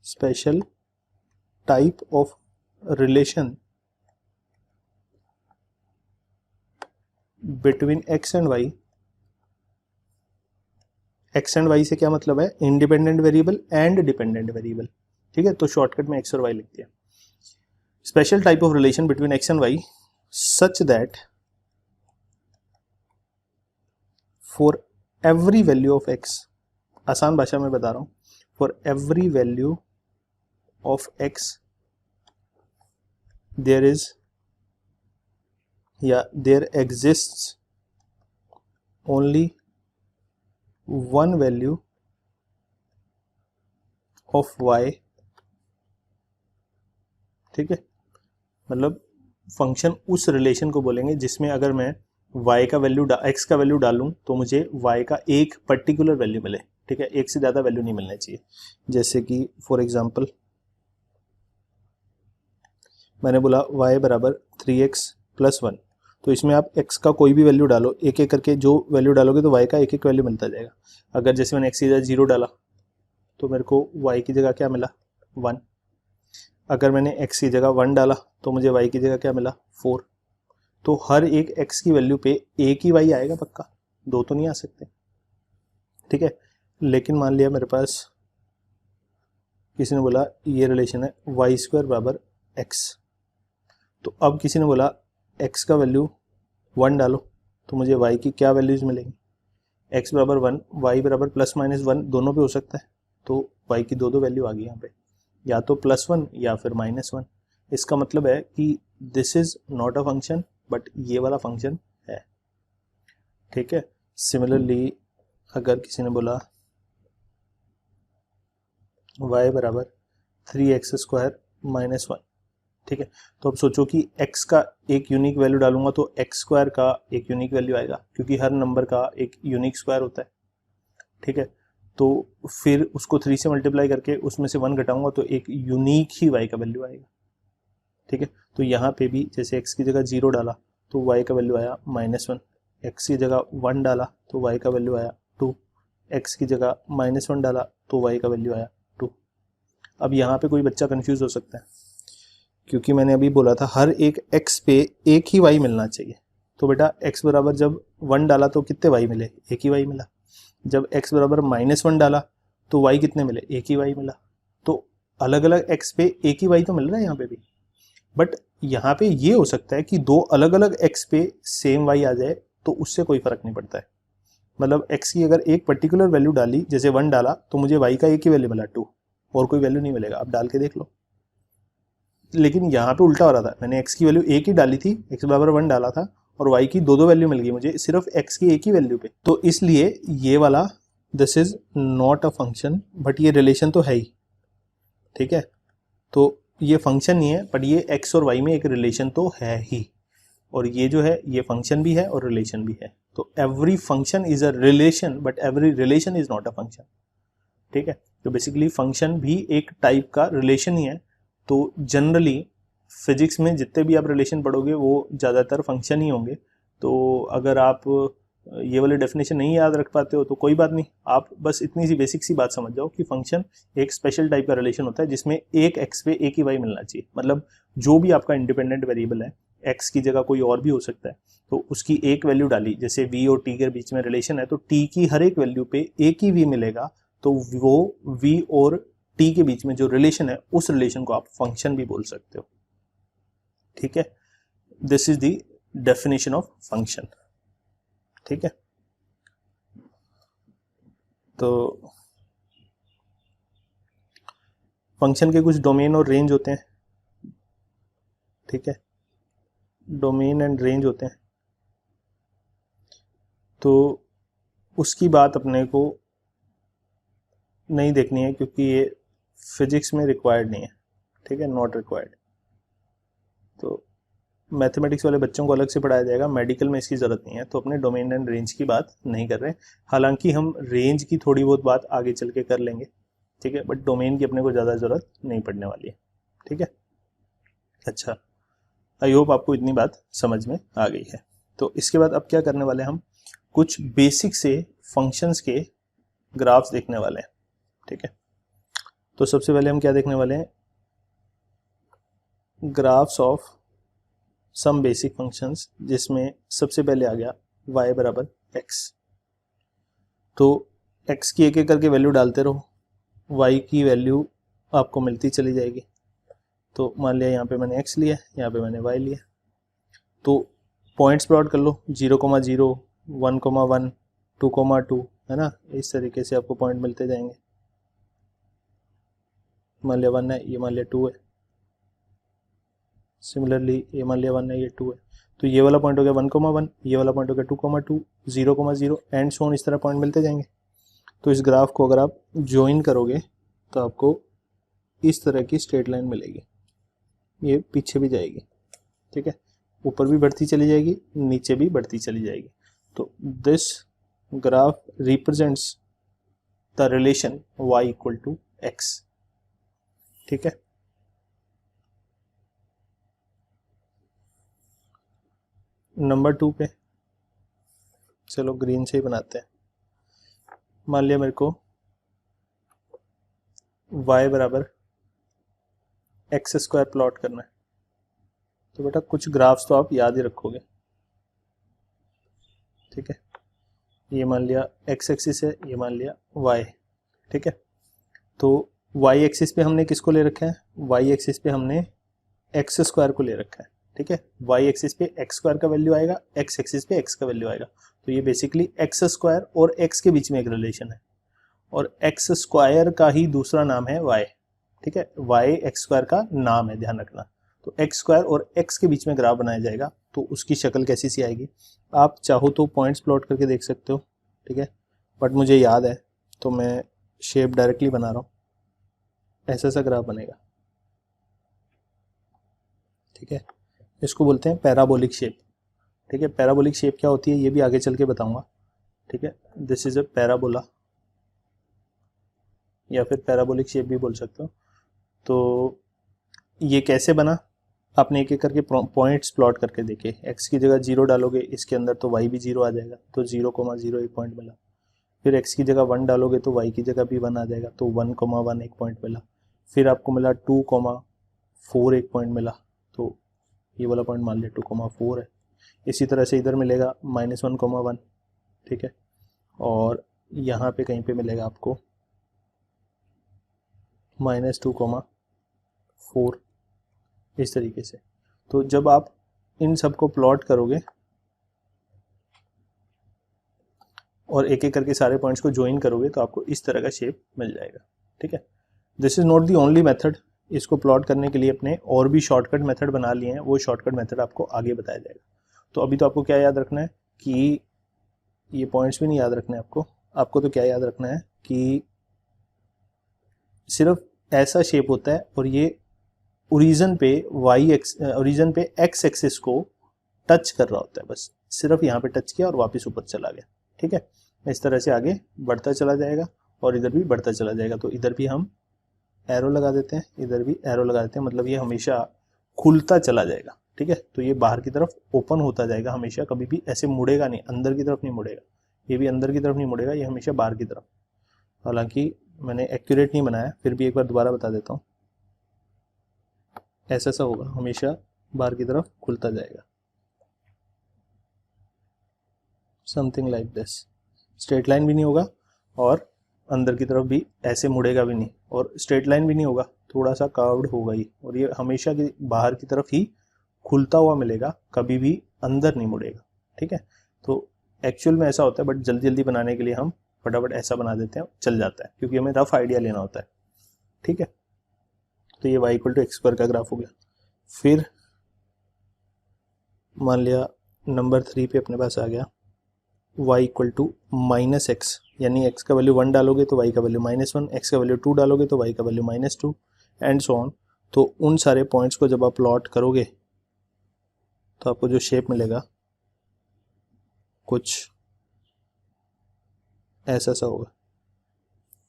special type of relation between X and Y. X and Y से क्या मतलब है, independent variable and dependent variable. ठीक है, तो शॉर्टकट में एक्स और वाई लिख दिया। Special type of relation between X and Y such that for every value of X, आसान भाषा में बता रहा हूँ, for every value of X there is या there exists only one value of Y. ठीक है, मतलब फंक्शन उस रिलेशन को बोलेंगे जिसमें अगर मैं y का वैल्यू x का वैल्यू डालूं तो मुझे y का एक पर्टिकुलर वैल्यू मिले। ठीक है, एक से ज़्यादा वैल्यू नहीं मिलना चाहिए। जैसे कि फॉर एग्जांपल मैंने बोला y बराबर 3x + 1, तो इसमें आप x का कोई भी वैल्यू डालो, एक एक करके जो वैल्यू डालोगे तो y का एक एक वैल्यू मिलता जाएगा। अगर जैसे मैंने x की जगह 0 डाला तो मेरे को y की जगह क्या मिला, 1। अगर मैंने x की जगह 1 डाला तो मुझे y की जगह क्या मिला, 4। तो हर एक x की वैल्यू पे एक ही y आएगा पक्का, दो तो नहीं आ सकते। ठीक है, लेकिन मान लिया मेरे पास किसी ने बोला ये रिलेशन है y² बराबर x, तो अब किसी ने बोला x का वैल्यू 1 डालो तो मुझे y की क्या वैल्यूज मिलेंगी, x बराबर 1, y बराबर ±1 दोनों पे हो सकता है, तो y की दो वैल्यू आ गई यहाँ पे, या तो +1 या फिर -1। इसका मतलब है कि this is not a function but ये वाला फंक्शन है। ठीक है, सिमिलरली अगर किसी ने बोला y बराबर 3x² - 1, ठीक है, तो अब सोचो कि x का एक यूनिक वैल्यू डालूंगा तो x² का एक यूनिक वैल्यू आएगा, क्योंकि हर नंबर का एक यूनिक स्क्वायर होता है। ठीक है, तो फिर उसको 3 से मल्टीप्लाई करके उसमें से 1 घटाऊंगा तो एक यूनिक ही y का वैल्यू आएगा। ठीक है, तो यहाँ पे भी जैसे x की जगह 0 डाला तो y का वैल्यू आया -1, x की जगह 1 डाला तो y का वैल्यू आया 2, x की जगह -1 डाला तो y का वैल्यू आया 2। अब यहाँ पे कोई बच्चा कंफ्यूज हो सकता है, क्योंकि मैंने अभी बोला था हर एक x पे एक ही y मिलना चाहिए। तो बेटा x बराबर जब 1 डाला तो कितने y मिले, एक ही y मिला। जब x बराबर -1 डाला तो y कितने मिले, एक ही y मिला। तो अलग अलग x पे एक ही y तो मिल रहा है यहाँ पे भी, बट यहाँ पे ये हो सकता है कि दो अलग अलग x पे सेम y आ जाए तो उससे कोई फर्क नहीं पड़ता है। मतलब x की अगर एक पर्टिकुलर वैल्यू डाली, जैसे 1 डाला तो मुझे y का एक ही वैल्यू मिला 2, और कोई वैल्यू नहीं मिलेगा। आप डाल के देख लो। लेकिन यहाँ पे उल्टा हो रहा था, मैंने x की वैल्यू एक ही डाली थी, x बराबर 1 डाला था और y की दो वैल्यू मिल गई मुझे सिर्फ x की एक ही वैल्यू पे। तो इसलिए ये वाला this is not a function but ये रिलेशन तो है ही। ठीक है, तो ये फंक्शन नहीं है बट ये x और y में एक रिलेशन तो है ही, और ये जो है ये फंक्शन भी है और रिलेशन भी है। तो every function is a relation but every relation is not a function. ठीक है, तो बेसिकली फंक्शन भी एक टाइप का रिलेशन ही है। तो जनरली फिजिक्स में जितने भी आप रिलेशन पढ़ोगे वो ज़्यादातर फंक्शन ही होंगे। तो अगर आप ये वाले डेफिनेशन नहीं याद रख पाते हो तो कोई बात नहीं, आप बस इतनी सी बेसिक सी बात समझ जाओ कि फंक्शन एक स्पेशल टाइप का रिलेशन होता है जिसमें एक x पे एक ही y मिलना चाहिए। मतलब जो भी आपका इंडिपेंडेंट वेरिएबल है, x की जगह कोई और भी हो सकता है, तो उसकी एक वैल्यू डाली, जैसे v और t के बीच में रिलेशन है तो t की हर एक वैल्यू पे एक ही v मिलेगा, तो वो v और t के बीच में जो रिलेशन है उस रिलेशन को आप फंक्शन भी बोल सकते हो। ठीक है, this is the definition of function. ठीक है, तो फंक्शन के कुछ डोमेन और रेंज होते हैं। ठीक है, डोमेन एंड रेंज होते हैं, तो उसकी बात अपने को नहीं देखनी है क्योंकि ये फिजिक्स में रिक्वायर्ड नहीं है। ठीक है, नॉट रिक्वायर्ड। तो मैथमेटिक्स वाले बच्चों को अलग से पढ़ाया जाएगा, मेडिकल में इसकी ज़रूरत नहीं है, तो अपने डोमेन एंड रेंज की बात नहीं कर रहे। हालांकि हम रेंज की थोड़ी बहुत बात आगे चल के कर लेंगे। ठीक है, बट डोमेन की अपने को ज़्यादा ज़रूरत नहीं पड़ने वाली है। ठीक है, अच्छा, आई होप आपको इतनी बात समझ में आ गई है। तो इसके बाद अब क्या करने वाले हैं, हम कुछ बेसिक से फंक्शंस के ग्राफ्स देखने वाले हैं। ठीक है, तो सबसे पहले हम क्या देखने वाले हैं, graphs of some basic functions, जिसमें सबसे पहले आ गया y बराबर x। तो x की एक एक करके वैल्यू डालते रहो, y की वैल्यू आपको मिलती चली जाएगी। तो मान लिया यहाँ पे मैंने x लिया, यहाँ पे मैंने y लिया, तो पॉइंट्स प्लॉट कर लो, 0,0, 1,1, 2,2 है ना, इस तरीके से आपको पॉइंट मिलते जाएंगे। मान लिया 1 है, ये मान लिया 2 है, सिमिलरली ये मान लिया 1 है, ये 2 है, तो ये वाला पॉइंट हो गया 1,1, ये वाला पॉइंट हो गया 2,2, 0,0 एंड सो ऑन, इस तरह पॉइंट मिलते जाएंगे। तो इस ग्राफ को अगर आप ज्वाइन करोगे तो आपको इस तरह की स्ट्रेट लाइन मिलेगी, ये पीछे भी जाएगी, ठीक है, ऊपर भी बढ़ती चली जाएगी, नीचे भी बढ़ती चली जाएगी। तो this graph represents the relation y equal to x, ठीक है। नंबर 2 पे चलो ग्रीन से ही बनाते हैं। मान लिया मेरे को y बराबर x² प्लॉट करना है, तो बेटा कुछ ग्राफ्स तो आप याद ही रखोगे, ठीक है। ये मान लिया x एक्सिस है, ये मान लिया y, ठीक है। तो y एक्सिस पे हमने किसको ले रखा है, y एक्सिस पे हमने x² को ले रखा है, ठीक है। y एक्सिस पे x² का वैल्यू आएगा, x एक्सिस पे x का वैल्यू आएगा, तो ये बेसिकली x² और x के बीच में एक रिलेशन है, और x² का ही दूसरा नाम है y, ठीक है। y x² का नाम है, ध्यान रखना। तो x² और x के बीच में ग्राफ बनाया जाएगा, तो उसकी शक्ल कैसी सी आएगी, आप चाहो तो पॉइंट्स प्लॉट करके देख सकते हो, ठीक है, बट मुझे याद है तो मैं शेप डायरेक्टली बना रहा हूँ, ऐसा सा ग्राफ बनेगा, ठीक है। इसको बोलते हैं पैराबोलिक शेप, ठीक है। पैराबोलिक शेप क्या होती है ये भी आगे चल के बताऊंगा, ठीक है। दिस इज अ पैराबोला, या फिर पैराबोलिक शेप भी बोल सकते हो। तो ये कैसे बना, आपने एक एक करके पॉइंट्स प्लॉट करके देखे, x की जगह 0 डालोगे इसके अंदर तो y भी 0 आ जाएगा, तो 0,0 एक पॉइंट मिला। फिर x की जगह 1 डालोगे तो y की जगह भी 1 आ जाएगा, तो 1,1 एक पॉइंट मिला। फिर आपको मिला 2,4 एक पॉइंट मिला, तो ये वाला पॉइंट मान लिया 2,4 है। इसी तरह से इधर मिलेगा -1,1, ठीक है, और यहाँ पे कहीं पे मिलेगा आपको -2,4, इस तरीके से। तो जब आप इन सबको प्लॉट करोगे और एक एक करके सारे पॉइंट्स को ज्वाइन करोगे तो आपको इस तरह का शेप मिल जाएगा, ठीक है। This is not the only method, इसको प्लॉट करने के लिए अपने और भी शॉर्टकट मेथड बना लिए हैं, वो शॉर्टकट मेथड आपको आगे बताया जाएगा। तो अभी तो आपको क्या याद रखना है कि ये पॉइंट्स भी नहीं याद रखना है आपको तो क्या याद रखना है कि सिर्फ ऐसा शेप होता है और ये ओरिजिन पे ओरिजिन पे x एक्सिस को टच कर रहा होता है, बस सिर्फ यहाँ पे टच किया और वापस ऊपर चला गया, ठीक है। इस तरह से आगे बढ़ता चला जाएगा और इधर भी बढ़ता चला जाएगा। तो इधर भी हम एरो लगा देते हैं, इधर भी एरो लगा देते हैं, मतलब ये हमेशा खुलता चला जाएगा, ठीक है। तो ये बाहर की तरफ ओपन होता जाएगा हमेशा, कभी भी ऐसे मुड़ेगा नहीं, अंदर की तरफ नहीं मुड़ेगा, ये भी अंदर की तरफ नहीं मुड़ेगा, ये हमेशा बाहर की तरफ। हालांकि मैंने एक्यूरेट नहीं बनाया, फिर भी एक बार दोबारा बता देता हूँ, ऐसा सा होगा, हमेशा बाहर की तरफ खुलता जाएगा, something like this. Straight line भी नहीं होगा और अंदर की तरफ भी ऐसे मुड़ेगा भी नहीं, और स्ट्रेट लाइन भी नहीं होगा, थोड़ा सा कर्व्ड होगा ही, और ये हमेशा की बाहर की तरफ ही खुलता हुआ मिलेगा, कभी भी अंदर नहीं मुड़ेगा, ठीक है। तो एक्चुअल में ऐसा होता है, बट जल्दी जल्दी बनाने के लिए हम फटाफट ऐसा बना देते हैं, चल जाता है, क्योंकि हमें रफ आइडिया लेना होता है, ठीक है। तो ये y इक्वल टू x² का ग्राफ हो गया। फिर मान लिया नंबर 3 पे अपने पास आ गया y इक्वल टू -x, यानी x का वैल्यू 1 डालोगे तो y का वैल्यू -1, x का वैल्यू 2 डालोगे तो y का वैल्यू -2 एंड सो ऑन। तो उन सारे पॉइंट्स को जब आप प्लॉट करोगे तो आपको जो शेप मिलेगा कुछ ऐसा सा होगा,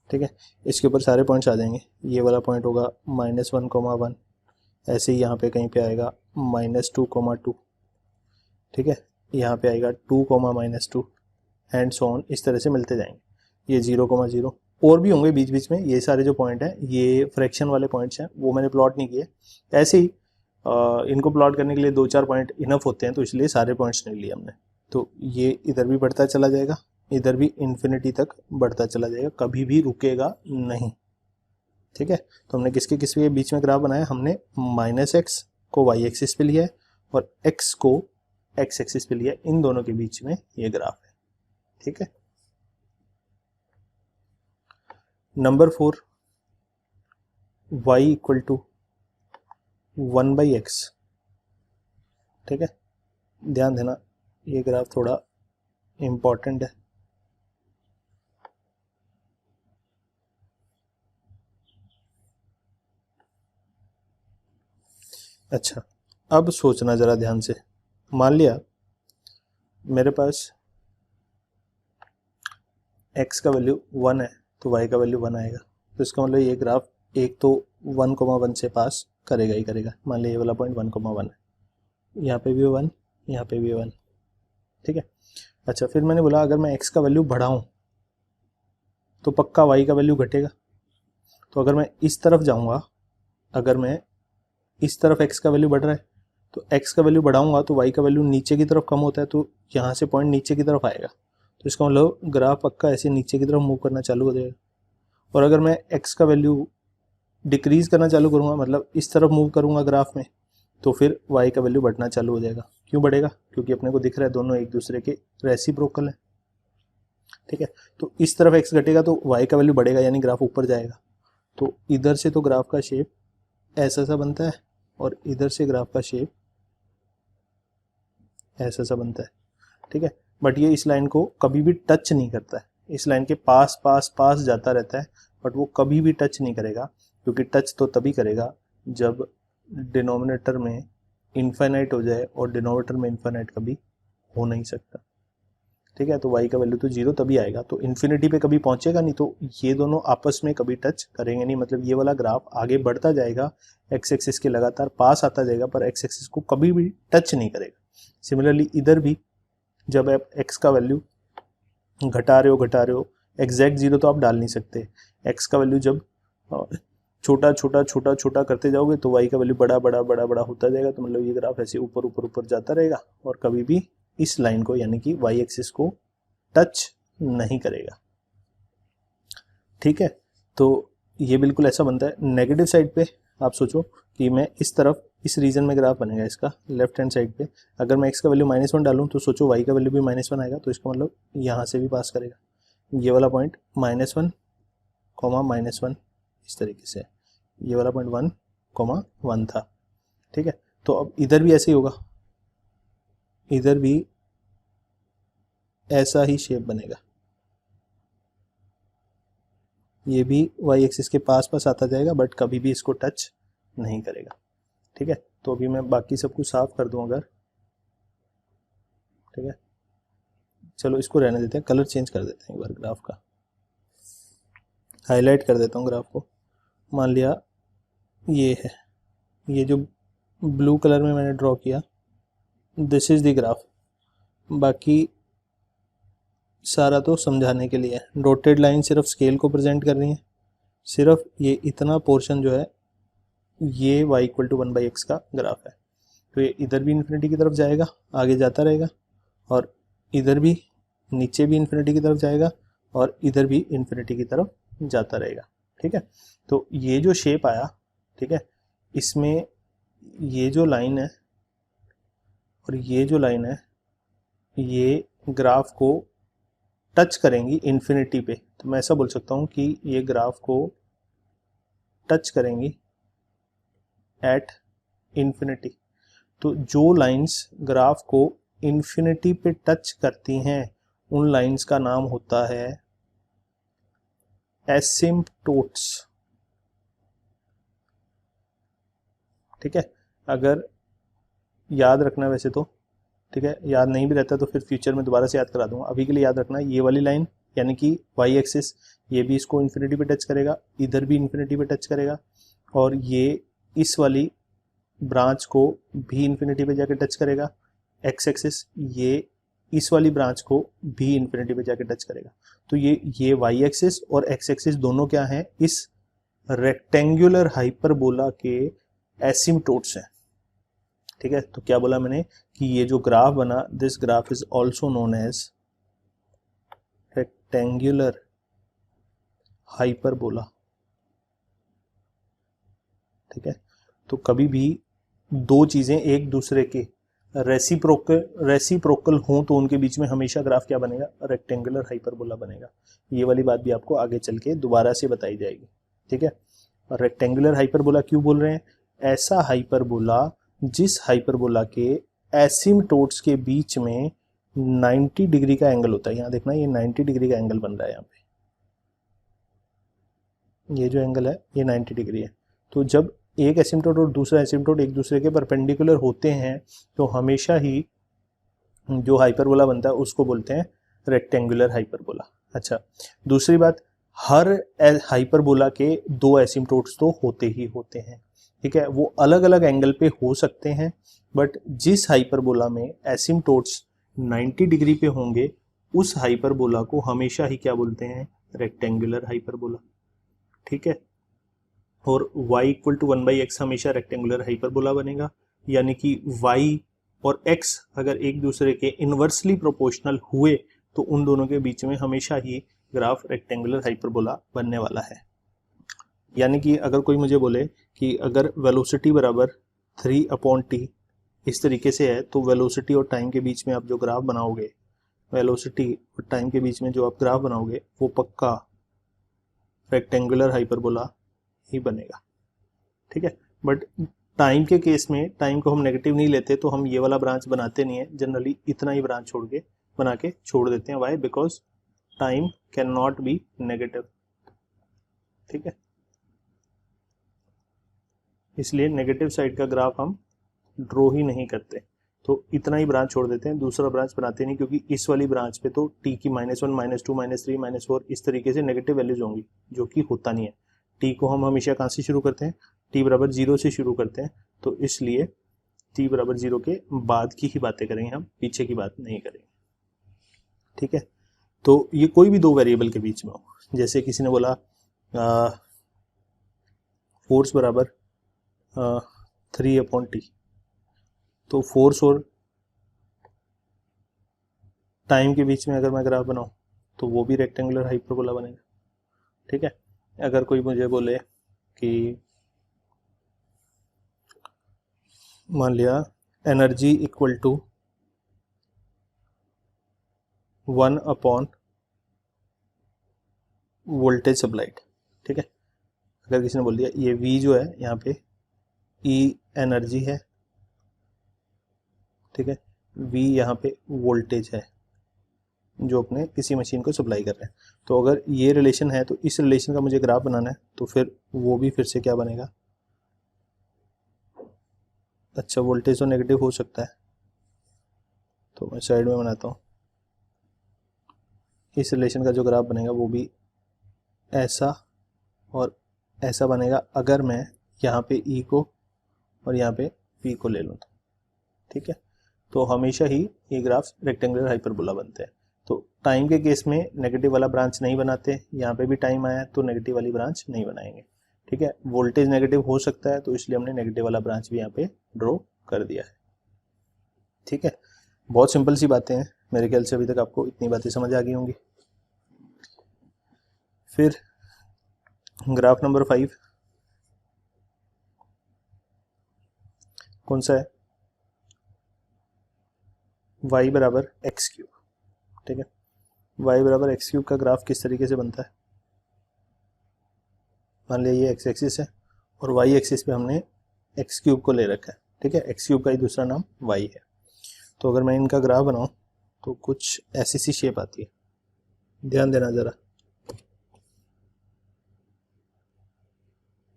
ठीक है। इसके ऊपर सारे पॉइंट्स आ जाएंगे, ये वाला पॉइंट होगा -1,1, ऐसे ही यहाँ पे कहीं पे आएगा -2,2, ठीक है, यहाँ पे आएगा 2,-2 एंड सो ऑन, इस तरह से मिलते जाएंगे। ये 0,0 और भी होंगे बीच बीच में, ये सारे जो पॉइंट हैं ये फ्रैक्शन वाले पॉइंट्स हैं, वो मैंने प्लॉट नहीं किए, ऐसे ही इनको प्लॉट करने के लिए 2-4 पॉइंट इनफ होते हैं, तो इसलिए सारे पॉइंट्स नहीं लिए हमने। तो ये इधर भी बढ़ता चला जाएगा, इधर भी इन्फिनिटी तक बढ़ता चला जाएगा, कभी भी रुकेगा नहीं, ठीक है। तो हमने किसके किसके बीच में ग्राफ बनाया, हमने -x को y एक्सिस पे लिया है और x को x एक्सिस पे लिया है, इन दोनों के बीच में ये ग्राफ है, ठीक है। Number 4 y equal to 1/x। ठीक है, ध्यान देना ये ग्राफ थोड़ा इम्पॉर्टेंट है। अच्छा, अब सोचना जरा ध्यान से। मान लिया मेरे पास x का वैल्यू 1 है तो y का वैल्यू 1 आएगा, तो इसका मतलब ये ग्राफ एक तो 1,1 से पास करेगा ही करेगा। मान लिया ये वाला पॉइंट 1,1 है, यहाँ पे भी 1, यहाँ पे भी 1। ठीक है, अच्छा फिर मैंने बोला अगर मैं x का वैल्यू बढ़ाऊं तो पक्का y का वैल्यू घटेगा। तो अगर मैं इस तरफ जाऊंगा, अगर मैं इस तरफ x का वैल्यू बढ़ रहा है तो x का वैल्यू बढ़ाऊंगा तो y का वैल्यू नीचे की तरफ कम होता है, तो यहाँ से पॉइंट नीचे की तरफ आएगा। तो इसका मतलब ग्राफ पक्का ऐसे नीचे की तरफ मूव करना चालू हो जाएगा। और अगर मैं x का वैल्यू डिक्रीज करना चालू करूँगा, मतलब इस तरफ मूव करूँगा ग्राफ में, तो फिर y का वैल्यू बढ़ना चालू हो जाएगा। क्यों बढ़ेगा? क्योंकि अपने को दिख रहा है दोनों एक दूसरे के रेसिप्रोकल है। ठीक है, तो इस तरफ x घटेगा तो y का वैल्यू बढ़ेगा, यानी ग्राफ ऊपर जाएगा। तो इधर से तो ग्राफ का शेप ऐसा सा बनता है और इधर से ग्राफ का शेप ऐसा सा बनता है। ठीक है, बट ये इस लाइन को कभी भी टच नहीं करता है, इस लाइन के पास पास पास जाता रहता है, बट वो कभी भी टच नहीं करेगा। क्योंकि टच तो तभी करेगा जब डिनोमिनेटर में इनफाइनाइट हो जाए, और डिनोमिनेटर में इनफाइनाइट कभी हो नहीं सकता। ठीक है, तो y का वैल्यू तो 0 तभी आएगा, तो इन्फिनिटी पे कभी पहुंचेगा नहीं, तो ये दोनों आपस में कभी टच करेंगे नहीं। मतलब ये वाला ग्राफ आगे बढ़ता जाएगा, x एक्सिस के लगातार पास आता जाएगा, पर x एक्सिस को कभी भी टच नहीं करेगा। सिमिलरली इधर भी जब आप x का वैल्यू घटा रहे हो, एग्जैक्ट 0 तो आप डाल नहीं सकते। x का वैल्यू जब छोटा छोटा छोटा छोटा करते जाओगे तो y का वैल्यू बड़ा बड़ा बड़ा बड़ा होता जाएगा। तो मतलब ये ग्राफ ऐसे ऊपर ऊपर ऊपर जाता रहेगा और कभी भी इस लाइन को यानी कि y एक्सिस को टच नहीं करेगा। ठीक है, तो ये बिल्कुल ऐसा बनता है। नेगेटिव साइड पे आप सोचो कि मैं इस तरफ इस रीजन में ग्राफ बनेगा इसका लेफ्ट हैंड साइड पे, अगर मैं x का वैल्यू -1 डालूं तो सोचो y का वैल्यू भी -1 आएगा। तो इसका मतलब यहाँ से भी पास करेगा, ये वाला पॉइंट -1, -1 इस तरीके से, ये वाला पॉइंट 1, 1 था। ठीक है, तो अब इधर भी ऐसे ही होगा, इधर भी ऐसा ही शेप बनेगा, ये भी y एक्सिस के पास पास आता जाएगा बट कभी भी इसको टच नहीं करेगा। ठीक है, तो अभी मैं बाकी सब कुछ साफ कर दूं अगर, ठीक है, चलो इसको रहने देते हैं, कलर चेंज कर देते हैं एक बार ग्राफ का, हाईलाइट कर देता हूँ ग्राफ को। मान लिया ये है, ये जो ब्लू कलर में मैंने ड्रॉ किया, दिस इज द ग्राफ। बाकी सारा तो समझाने के लिए है, डॉटेड लाइन सिर्फ स्केल को प्रेजेंट कर रही है। सिर्फ ये इतना पोर्शन जो है ये y इक्वल टू 1/x का ग्राफ है। तो ये इधर भी इन्फिनिटी की तरफ जाएगा, आगे जाता रहेगा, और इधर भी नीचे भी इन्फिनिटी की तरफ जाएगा, और इधर भी इन्फिनिटी की तरफ जाता रहेगा। ठीक है, तो ये जो शेप आया, ठीक है, इसमें ये जो लाइन है और ये जो लाइन है ये ग्राफ को टच करेंगी इन्फिनिटी पे। तो मैं ऐसा बोल सकता हूँ कि ये ग्राफ को टच करेंगी एट इन्फिनिटी। तो जो लाइंस ग्राफ को इन्फिनिटी पे टच करती हैं उन लाइंस का नाम होता है एसिम्पटोट्स। ठीक है, अगर याद रखना वैसे तो, ठीक है, याद नहीं भी रहता तो फिर फ्यूचर में दोबारा से याद करा दूंगा। अभी के लिए याद रखना ये वाली लाइन यानी कि y एक्सिस, ये भी इसको इन्फिनिटी पे टच करेगा, इधर भी इन्फिनिटी पे टच करेगा, और ये इस वाली ब्रांच को भी इन्फिनिटी पे जाके टच करेगा। x एक्सिस ये इस वाली ब्रांच को भी इन्फिनिटी पे जाके टच करेगा। तो ये y एक्सिस और x एक्सिस दोनों क्या हैं? इस रेक्टेंगुलर हाइपरबोला के एसिम्पटोट्स हैं। ठीक है, तो क्या बोला मैंने कि ये जो ग्राफ बना, this graph is also known as rectangular hyperbola. ठीक है, तो कभी भी दो चीजें एक दूसरे के रेसिप्रोकल हों तो उनके बीच में हमेशा ग्राफ क्या बनेगा, रेक्टेंगुलर हाइपरबोला बनेगा। ये वाली बात भी आपको आगे चल के दोबारा से बताई जाएगी, ठीक है। और रेक्टेंगुलर हाइपरबोला क्यों बोल रहे हैं, ऐसा हाइपरबोला जिस हाइपरबोला के एसिम्टोट्स के बीच में 90 डिग्री का एंगल होता है। यहाँ देखना ये 90 डिग्री का एंगल बन रहा है, यहाँ पे ये जो एंगल है ये 90 डिग्री है। तो जब एक एसिम्टोट और दूसरा एसिम्टोट एक दूसरे के परपेंडिकुलर होते हैं तो हमेशा ही जो हाइपरबोला बनता है उसको बोलते हैं रेक्टेंगुलर हाइपरबोला। अच्छा, दूसरी बात, हर हाइपरबोला के दो एसिम्टोट्स तो होते ही होते हैं, ठीक है। वो अलग अलग एंगल पे हो सकते हैं, बट जिस हाइपरबोला में एसिम्टोट्स 90 डिग्री पे होंगे उस हाइपरबोला को हमेशा ही क्या बोलते हैं, रेक्टेंगुलर हाइपरबोला, ठीक है। और y इक्वल टू 1/x हमेशा रेक्टेंगुलर हाइपरबोला बनेगा, यानी कि y और x अगर एक दूसरे के इनवर्सली प्रोपोर्शनल हुए तो उन दोनों के बीच में हमेशा ही ग्राफ रेक्टेंगुलर हाइपरबोला बनने वाला है। यानी कि अगर कोई मुझे बोले कि अगर वेलोसिटी बराबर 3/t इस तरीके से है तो वेलोसिटी और टाइम के बीच में आप जो ग्राफ बनाओगे, वेलोसिटी और टाइम के बीच में जो आप ग्राफ बनाओगे वो पक्का रेक्टेंगुलर हाइपरबोला ही बनेगा, ठीक है। बट टाइम के केस में टाइम को हम नेगेटिव नहीं लेते तो हम ये वाला ब्रांच बनाते नहीं है, जनरली इतना ही ब्रांच बना के छोड़ देते हैं। Why, because time can not be negative, ठीक है। इसलिए नेगेटिव साइड का ग्राफ हम ड्रॉ ही नहीं करते, तो इतना ही ब्रांच छोड़ देते हैं, दूसरा ब्रांच बनाते नहीं, क्योंकि इस वाली ब्रांच पे तो t की -1, -2, -3, -4 इस तरीके से नेगेटिव वैल्यूज होंगी, जो कि होता नहीं है। t को हम हमेशा कहाँ से शुरू करते हैं, t बराबर 0 से शुरू करते हैं, तो इसलिए t बराबर 0 के बाद की ही बातें करेंगे हम, पीछे की बात नहीं करेंगे, ठीक है। तो ये कोई भी दो वेरिएबल के बीच में हो, जैसे किसी ने बोला फोर्स बराबर 3/t, तो फोर्स और टाइम के बीच में अगर मैं ग्राफ बनाऊं तो वो भी रेक्टेंगुलर हाइपरबोला बनेगा, ठीक है। अगर कोई मुझे बोले कि मान लिया एनर्जी इक्वल टू 1/वोल्टेज सप्लाइड, ठीक है। अगर किसी ने बोल दिया ये V जो है यहाँ पे E एनर्जी है, ठीक है, V यहाँ पे वोल्टेज है जो अपने किसी मशीन को सप्लाई कर रहे हैं, तो अगर ये रिलेशन है तो इस रिलेशन का मुझे ग्राफ बनाना है, तो फिर वो भी फिर से क्या बनेगा, अच्छा वोल्टेज तो नेगेटिव हो सकता है, तो मैं साइड में बनाता हूँ। इस रिलेशन का जो ग्राफ बनेगा वो भी ऐसा और ऐसा बनेगा, अगर मैं यहाँ पे E को और यहाँ पे P को ले लूँ तो, ठीक है। तो हमेशा ही ये ग्राफ रेक्टेंगुलर हाइपरबोला बनते हैं। तो टाइम के केस में नेगेटिव वाला ब्रांच नहीं बनाते, यहाँ पे भी टाइम आया तो नेगेटिव वाली ब्रांच नहीं बनाएंगे, ठीक है। वोल्टेज नेगेटिव हो सकता है तो इसलिए हमने नेगेटिव वाला ब्रांच भी यहाँ पे ड्रॉ कर दिया है, ठीक है। बहुत सिंपल सी बातें हैं, मेरे ख्याल से अभी तक आपको इतनी बातें समझ आ गई होंगी। फिर ग्राफ नंबर 5 कौन सा है, y बराबर x3, ठीक है। y बराबर x3 का ग्राफ किस तरीके से बनता है, मान लिया ये x एक्सिस है और y एक्सिस पे हमने x3 को ले रखा है, ठीक है। x3 का ही दूसरा नाम y है। तो अगर मैं इनका ग्राफ बनाऊं तो कुछ ऐसी सी शेप आती है, ध्यान देना जरा,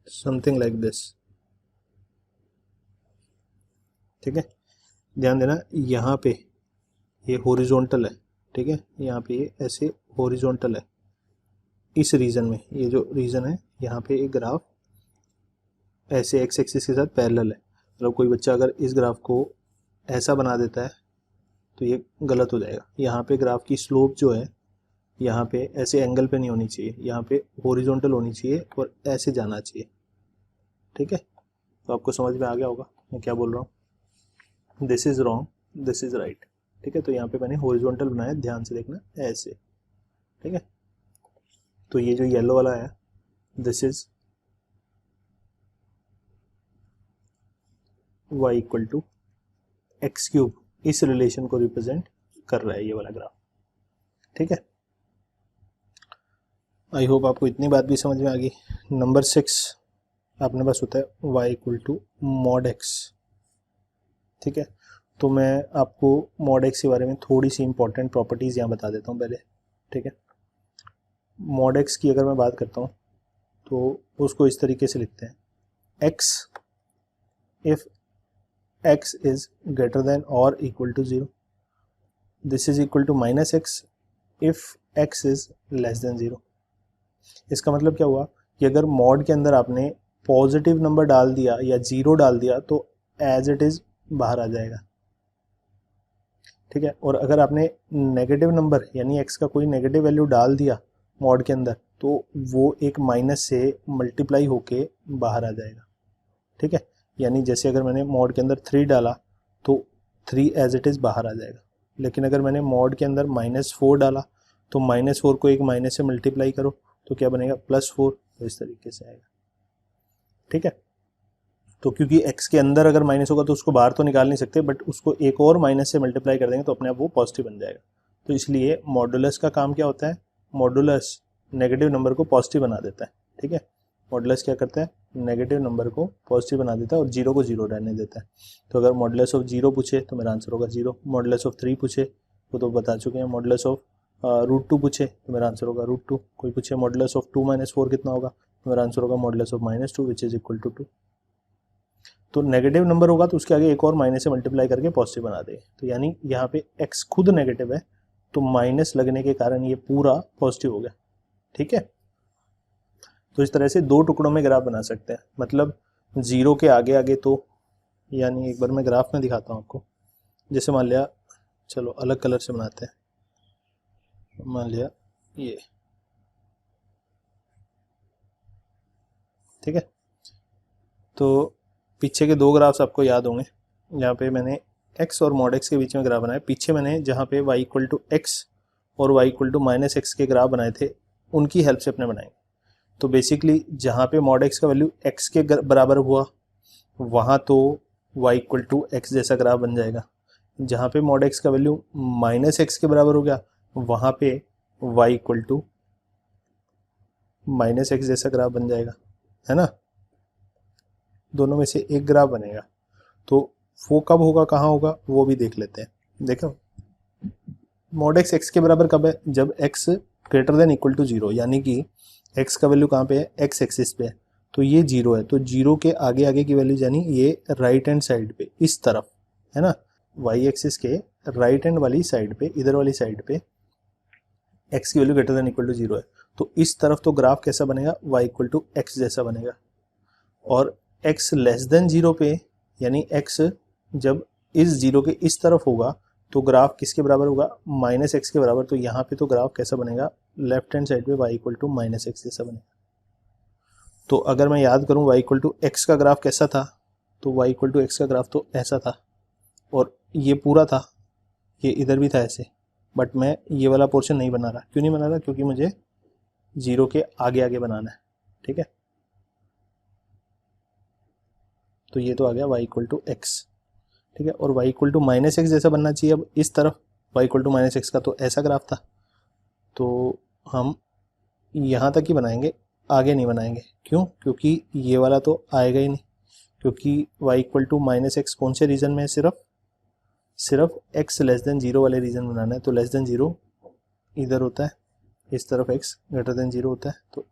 समथिंग लाइक दिस, ठीक है। ध्यान देना यहाँ पे ये हॉरिजॉन्टल है, ठीक है, यहाँ पे ये ऐसे हॉरिजॉन्टल है, इस रीजन में, ये जो रीजन है यहाँ पे एक ग्राफ ऐसे एक्स एक्सिस के साथ पैरेलल है। मतलब कोई बच्चा अगर इस ग्राफ को ऐसा बना देता है तो ये गलत हो जाएगा। यहाँ पे ग्राफ की स्लोप जो है यहाँ पे ऐसे एंगल पे नहीं होनी चाहिए, यहाँ पे हॉरिजॉन्टल होनी चाहिए और ऐसे जाना चाहिए, ठीक है। तो आपको समझ में आ गया होगा मैं क्या बोल रहा हूँ, this is wrong, this is right, ठीक है। तो यहाँ पे मैंने हॉरिजॉन्टल बनाया, ध्यान से देखना ऐसे, ठीक है। तो ये जो येलो वाला है this is y equal to X cube, इस रिलेशन को रिप्रेजेंट कर रहा है ये वाला ग्राफ। ठीक है, आई होप आपको इतनी बात भी समझ में आ गई। नंबर 6 अपने पास होता है y equal to mod X. ठीक है, तो मैं आपको मॉड एक्स के बारे में थोड़ी सी इंपॉर्टेंट प्रॉपर्टीज़ यहाँ बता देता हूँ पहले। ठीक है, मॉड एक्स की अगर मैं बात करता हूँ तो उसको इस तरीके से लिखते हैं, x if x is greater than or equal to 0, this is equal to minus x if x is less than 0। इसका मतलब क्या हुआ कि अगर मॉड के अंदर आपने पॉजिटिव नंबर डाल दिया या 0 डाल दिया तो एज इट इज़ बाहर आ जाएगा। ठीक है, और अगर आपने नेगेटिव नंबर यानी x का कोई नेगेटिव वैल्यू डाल दिया मॉड के अंदर तो वो एक माइनस से मल्टीप्लाई होके बाहर आ जाएगा। ठीक है, यानी जैसे अगर मैंने मॉड के अंदर 3 डाला तो 3 एज इट इज़ बाहर आ जाएगा, लेकिन अगर मैंने मॉड के अंदर -4 डाला तो -4 को एक माइनस से मल्टीप्लाई करो तो क्या बनेगा +4, तो इस तरीके से आएगा। ठीक है, तो क्योंकि x के अंदर अगर माइनस होगा तो उसको बाहर तो निकाल नहीं सकते, बट उसको एक और माइनस से मल्टीप्लाई कर देंगे तो अपने आप वो पॉजिटिव बन जाएगा। तो इसलिए मॉडुलस का काम क्या होता है, मॉडुलस नेगेटिव नंबर को पॉजिटिव बना देता है। ठीक है, मॉडुलस क्या करता है, नेगेटिव नंबर को पॉजिटिव बना देता है और 0 को 0 रहने देता है। तो अगर मॉडुलस ऑफ 0 पूछे तो मेरा आंसर होगा 0, मॉडुलस ऑफ 3 पूछे वो तो बता चुके हैं, मॉडुलस ऑफ √2 पूछे तो मेरा आंसर होगा √2, कोई पूछे मॉडुलस ऑफ 2 - 4 कितना होगा तो मेरा आंसर होगा modulus of -2 which is equal to 2। तो नेगेटिव नंबर होगा तो उसके आगे एक और माइनस से मल्टीप्लाई करके पॉजिटिव बना दे, तो यानी यहाँ पे x खुद नेगेटिव है तो माइनस लगने के कारण ये पूरा पॉजिटिव हो गया। ठीक है, तो इस तरह से 2 टुकड़ों में ग्राफ बना सकते हैं, मतलब 0 के आगे आगे तो, यानी एक बार मैं ग्राफ में दिखाता हूँ आपको। जैसे मान लिया, चलो अलग कलर से बनाते हैं, मान लिया ये। ठीक है, तो पीछे के 2 ग्राफ्स आपको याद होंगे, यहाँ पे मैंने x और मॉड x के बीच में ग्राफ बनाया। पीछे मैंने जहाँ पे y इक्वल टू एक्स और y इक्वल टू -x के ग्राफ बनाए थे उनकी हेल्प से अपने बनाएंगे। तो बेसिकली जहाँ पे मॉड x का वैल्यू x के बराबर हुआ वहाँ तो y इक्वल टू एक्स जैसा ग्राफ बन जाएगा, जहाँ पे मॉड x का वैल्यू -x के बराबर हो गया वहाँ पे y इक्वल टू -x जैसा ग्राफ बन जाएगा, है ना। दोनों में से एक ग्राफ बनेगा, तो वो कब होगा कहाँ होगा वो भी देख लेते हैं। देखो मॉड x के बराबर कब है, जब x greater than equal to 0, यानी कि x का वैल्यू कहाँ पे है, x एक्सिस पे है तो ये 0 है, तो 0 के आगे आगे की वैल्यू यानी ये राइट हैंड साइड पे इस तरफ है ना, y एक्सिस के राइट हैंड वाली साइड पे, इधर वाली साइड पे x की value greater than equal to 0 है, तो इस तरफ तो ग्राफ कैसा बनेगा, y इक्वल टू एक्स जैसा बनेगा। और x लेस देन 0 पे, यानी x जब इस 0 के इस तरफ होगा तो ग्राफ किसके बराबर होगा, -x के बराबर, तो यहाँ पे तो ग्राफ कैसा बनेगा, लेफ्ट हैंड साइड पे y इक्वल टू -x जैसा बनेगा। तो अगर मैं याद करूँ y इक्वल टू एक्स का ग्राफ कैसा था, तो y इक्वल टू एक्स का ग्राफ तो ऐसा था और ये पूरा था, ये इधर भी था ऐसे, बट मैं ये वाला पोर्शन नहीं बना रहा। क्यों नहीं बना रहा, क्योंकि मुझे 0 के आगे आगे बनाना है। ठीक है, तो ये तो आ गया y इक्वल टू एक्स। ठीक है, और y इक्वल टू -x जैसा बनना चाहिए। अब इस तरफ y इक्वल टू -x का तो ऐसा ग्राफ था, तो हम यहाँ तक ही बनाएंगे, आगे नहीं बनाएंगे। क्यों, क्योंकि ये वाला तो आएगा ही नहीं, क्योंकि y इक्वल टू -x कौन से रीजन में है, सिर्फ x लेस देन 0 वाले रीजन बनाना है। तो लेस देन 0 इधर होता है, इस तरफ x ग्रेटर देन 0 होता है, तो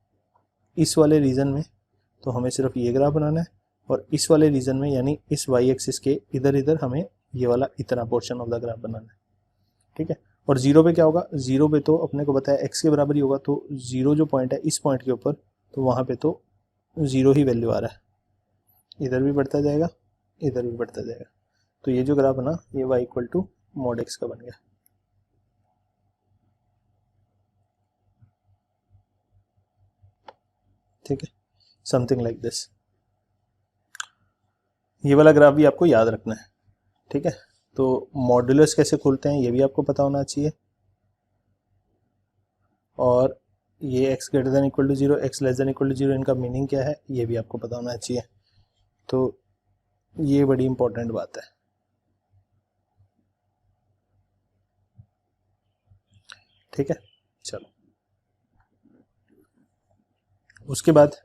इस वाले रीजन में तो हमें सिर्फ ये ग्राफ बनाना है, और इस वाले रीजन में यानी इस y एक्सिस के इधर इधर हमें ये वाला इतना पोर्शन ऑफ द ग्राफ बनाना है। ठीक है, और 0 पे क्या होगा, 0 पे तो अपने को बताया x के बराबर ही होगा, तो 0 जो पॉइंट है इस पॉइंट के ऊपर, तो वहाँ पे तो 0 ही वैल्यू आ रहा है, इधर भी बढ़ता जाएगा इधर भी बढ़ता जाएगा, तो ये जो ग्राफ बना ये y equal to mod x का बन गया। ठीक है, समथिंग लाइक दिस। ये वाला ग्राफ भी आपको याद रखना है। ठीक है, तो मॉड्यूलस कैसे खोलते हैं ये भी आपको पता होना चाहिए, और ये x greater than equal to 0, x less than equal to 0 इनका मीनिंग क्या है ये भी आपको पता होना चाहिए। तो ये बड़ी इंपॉर्टेंट बात है। ठीक है, चलो उसके बाद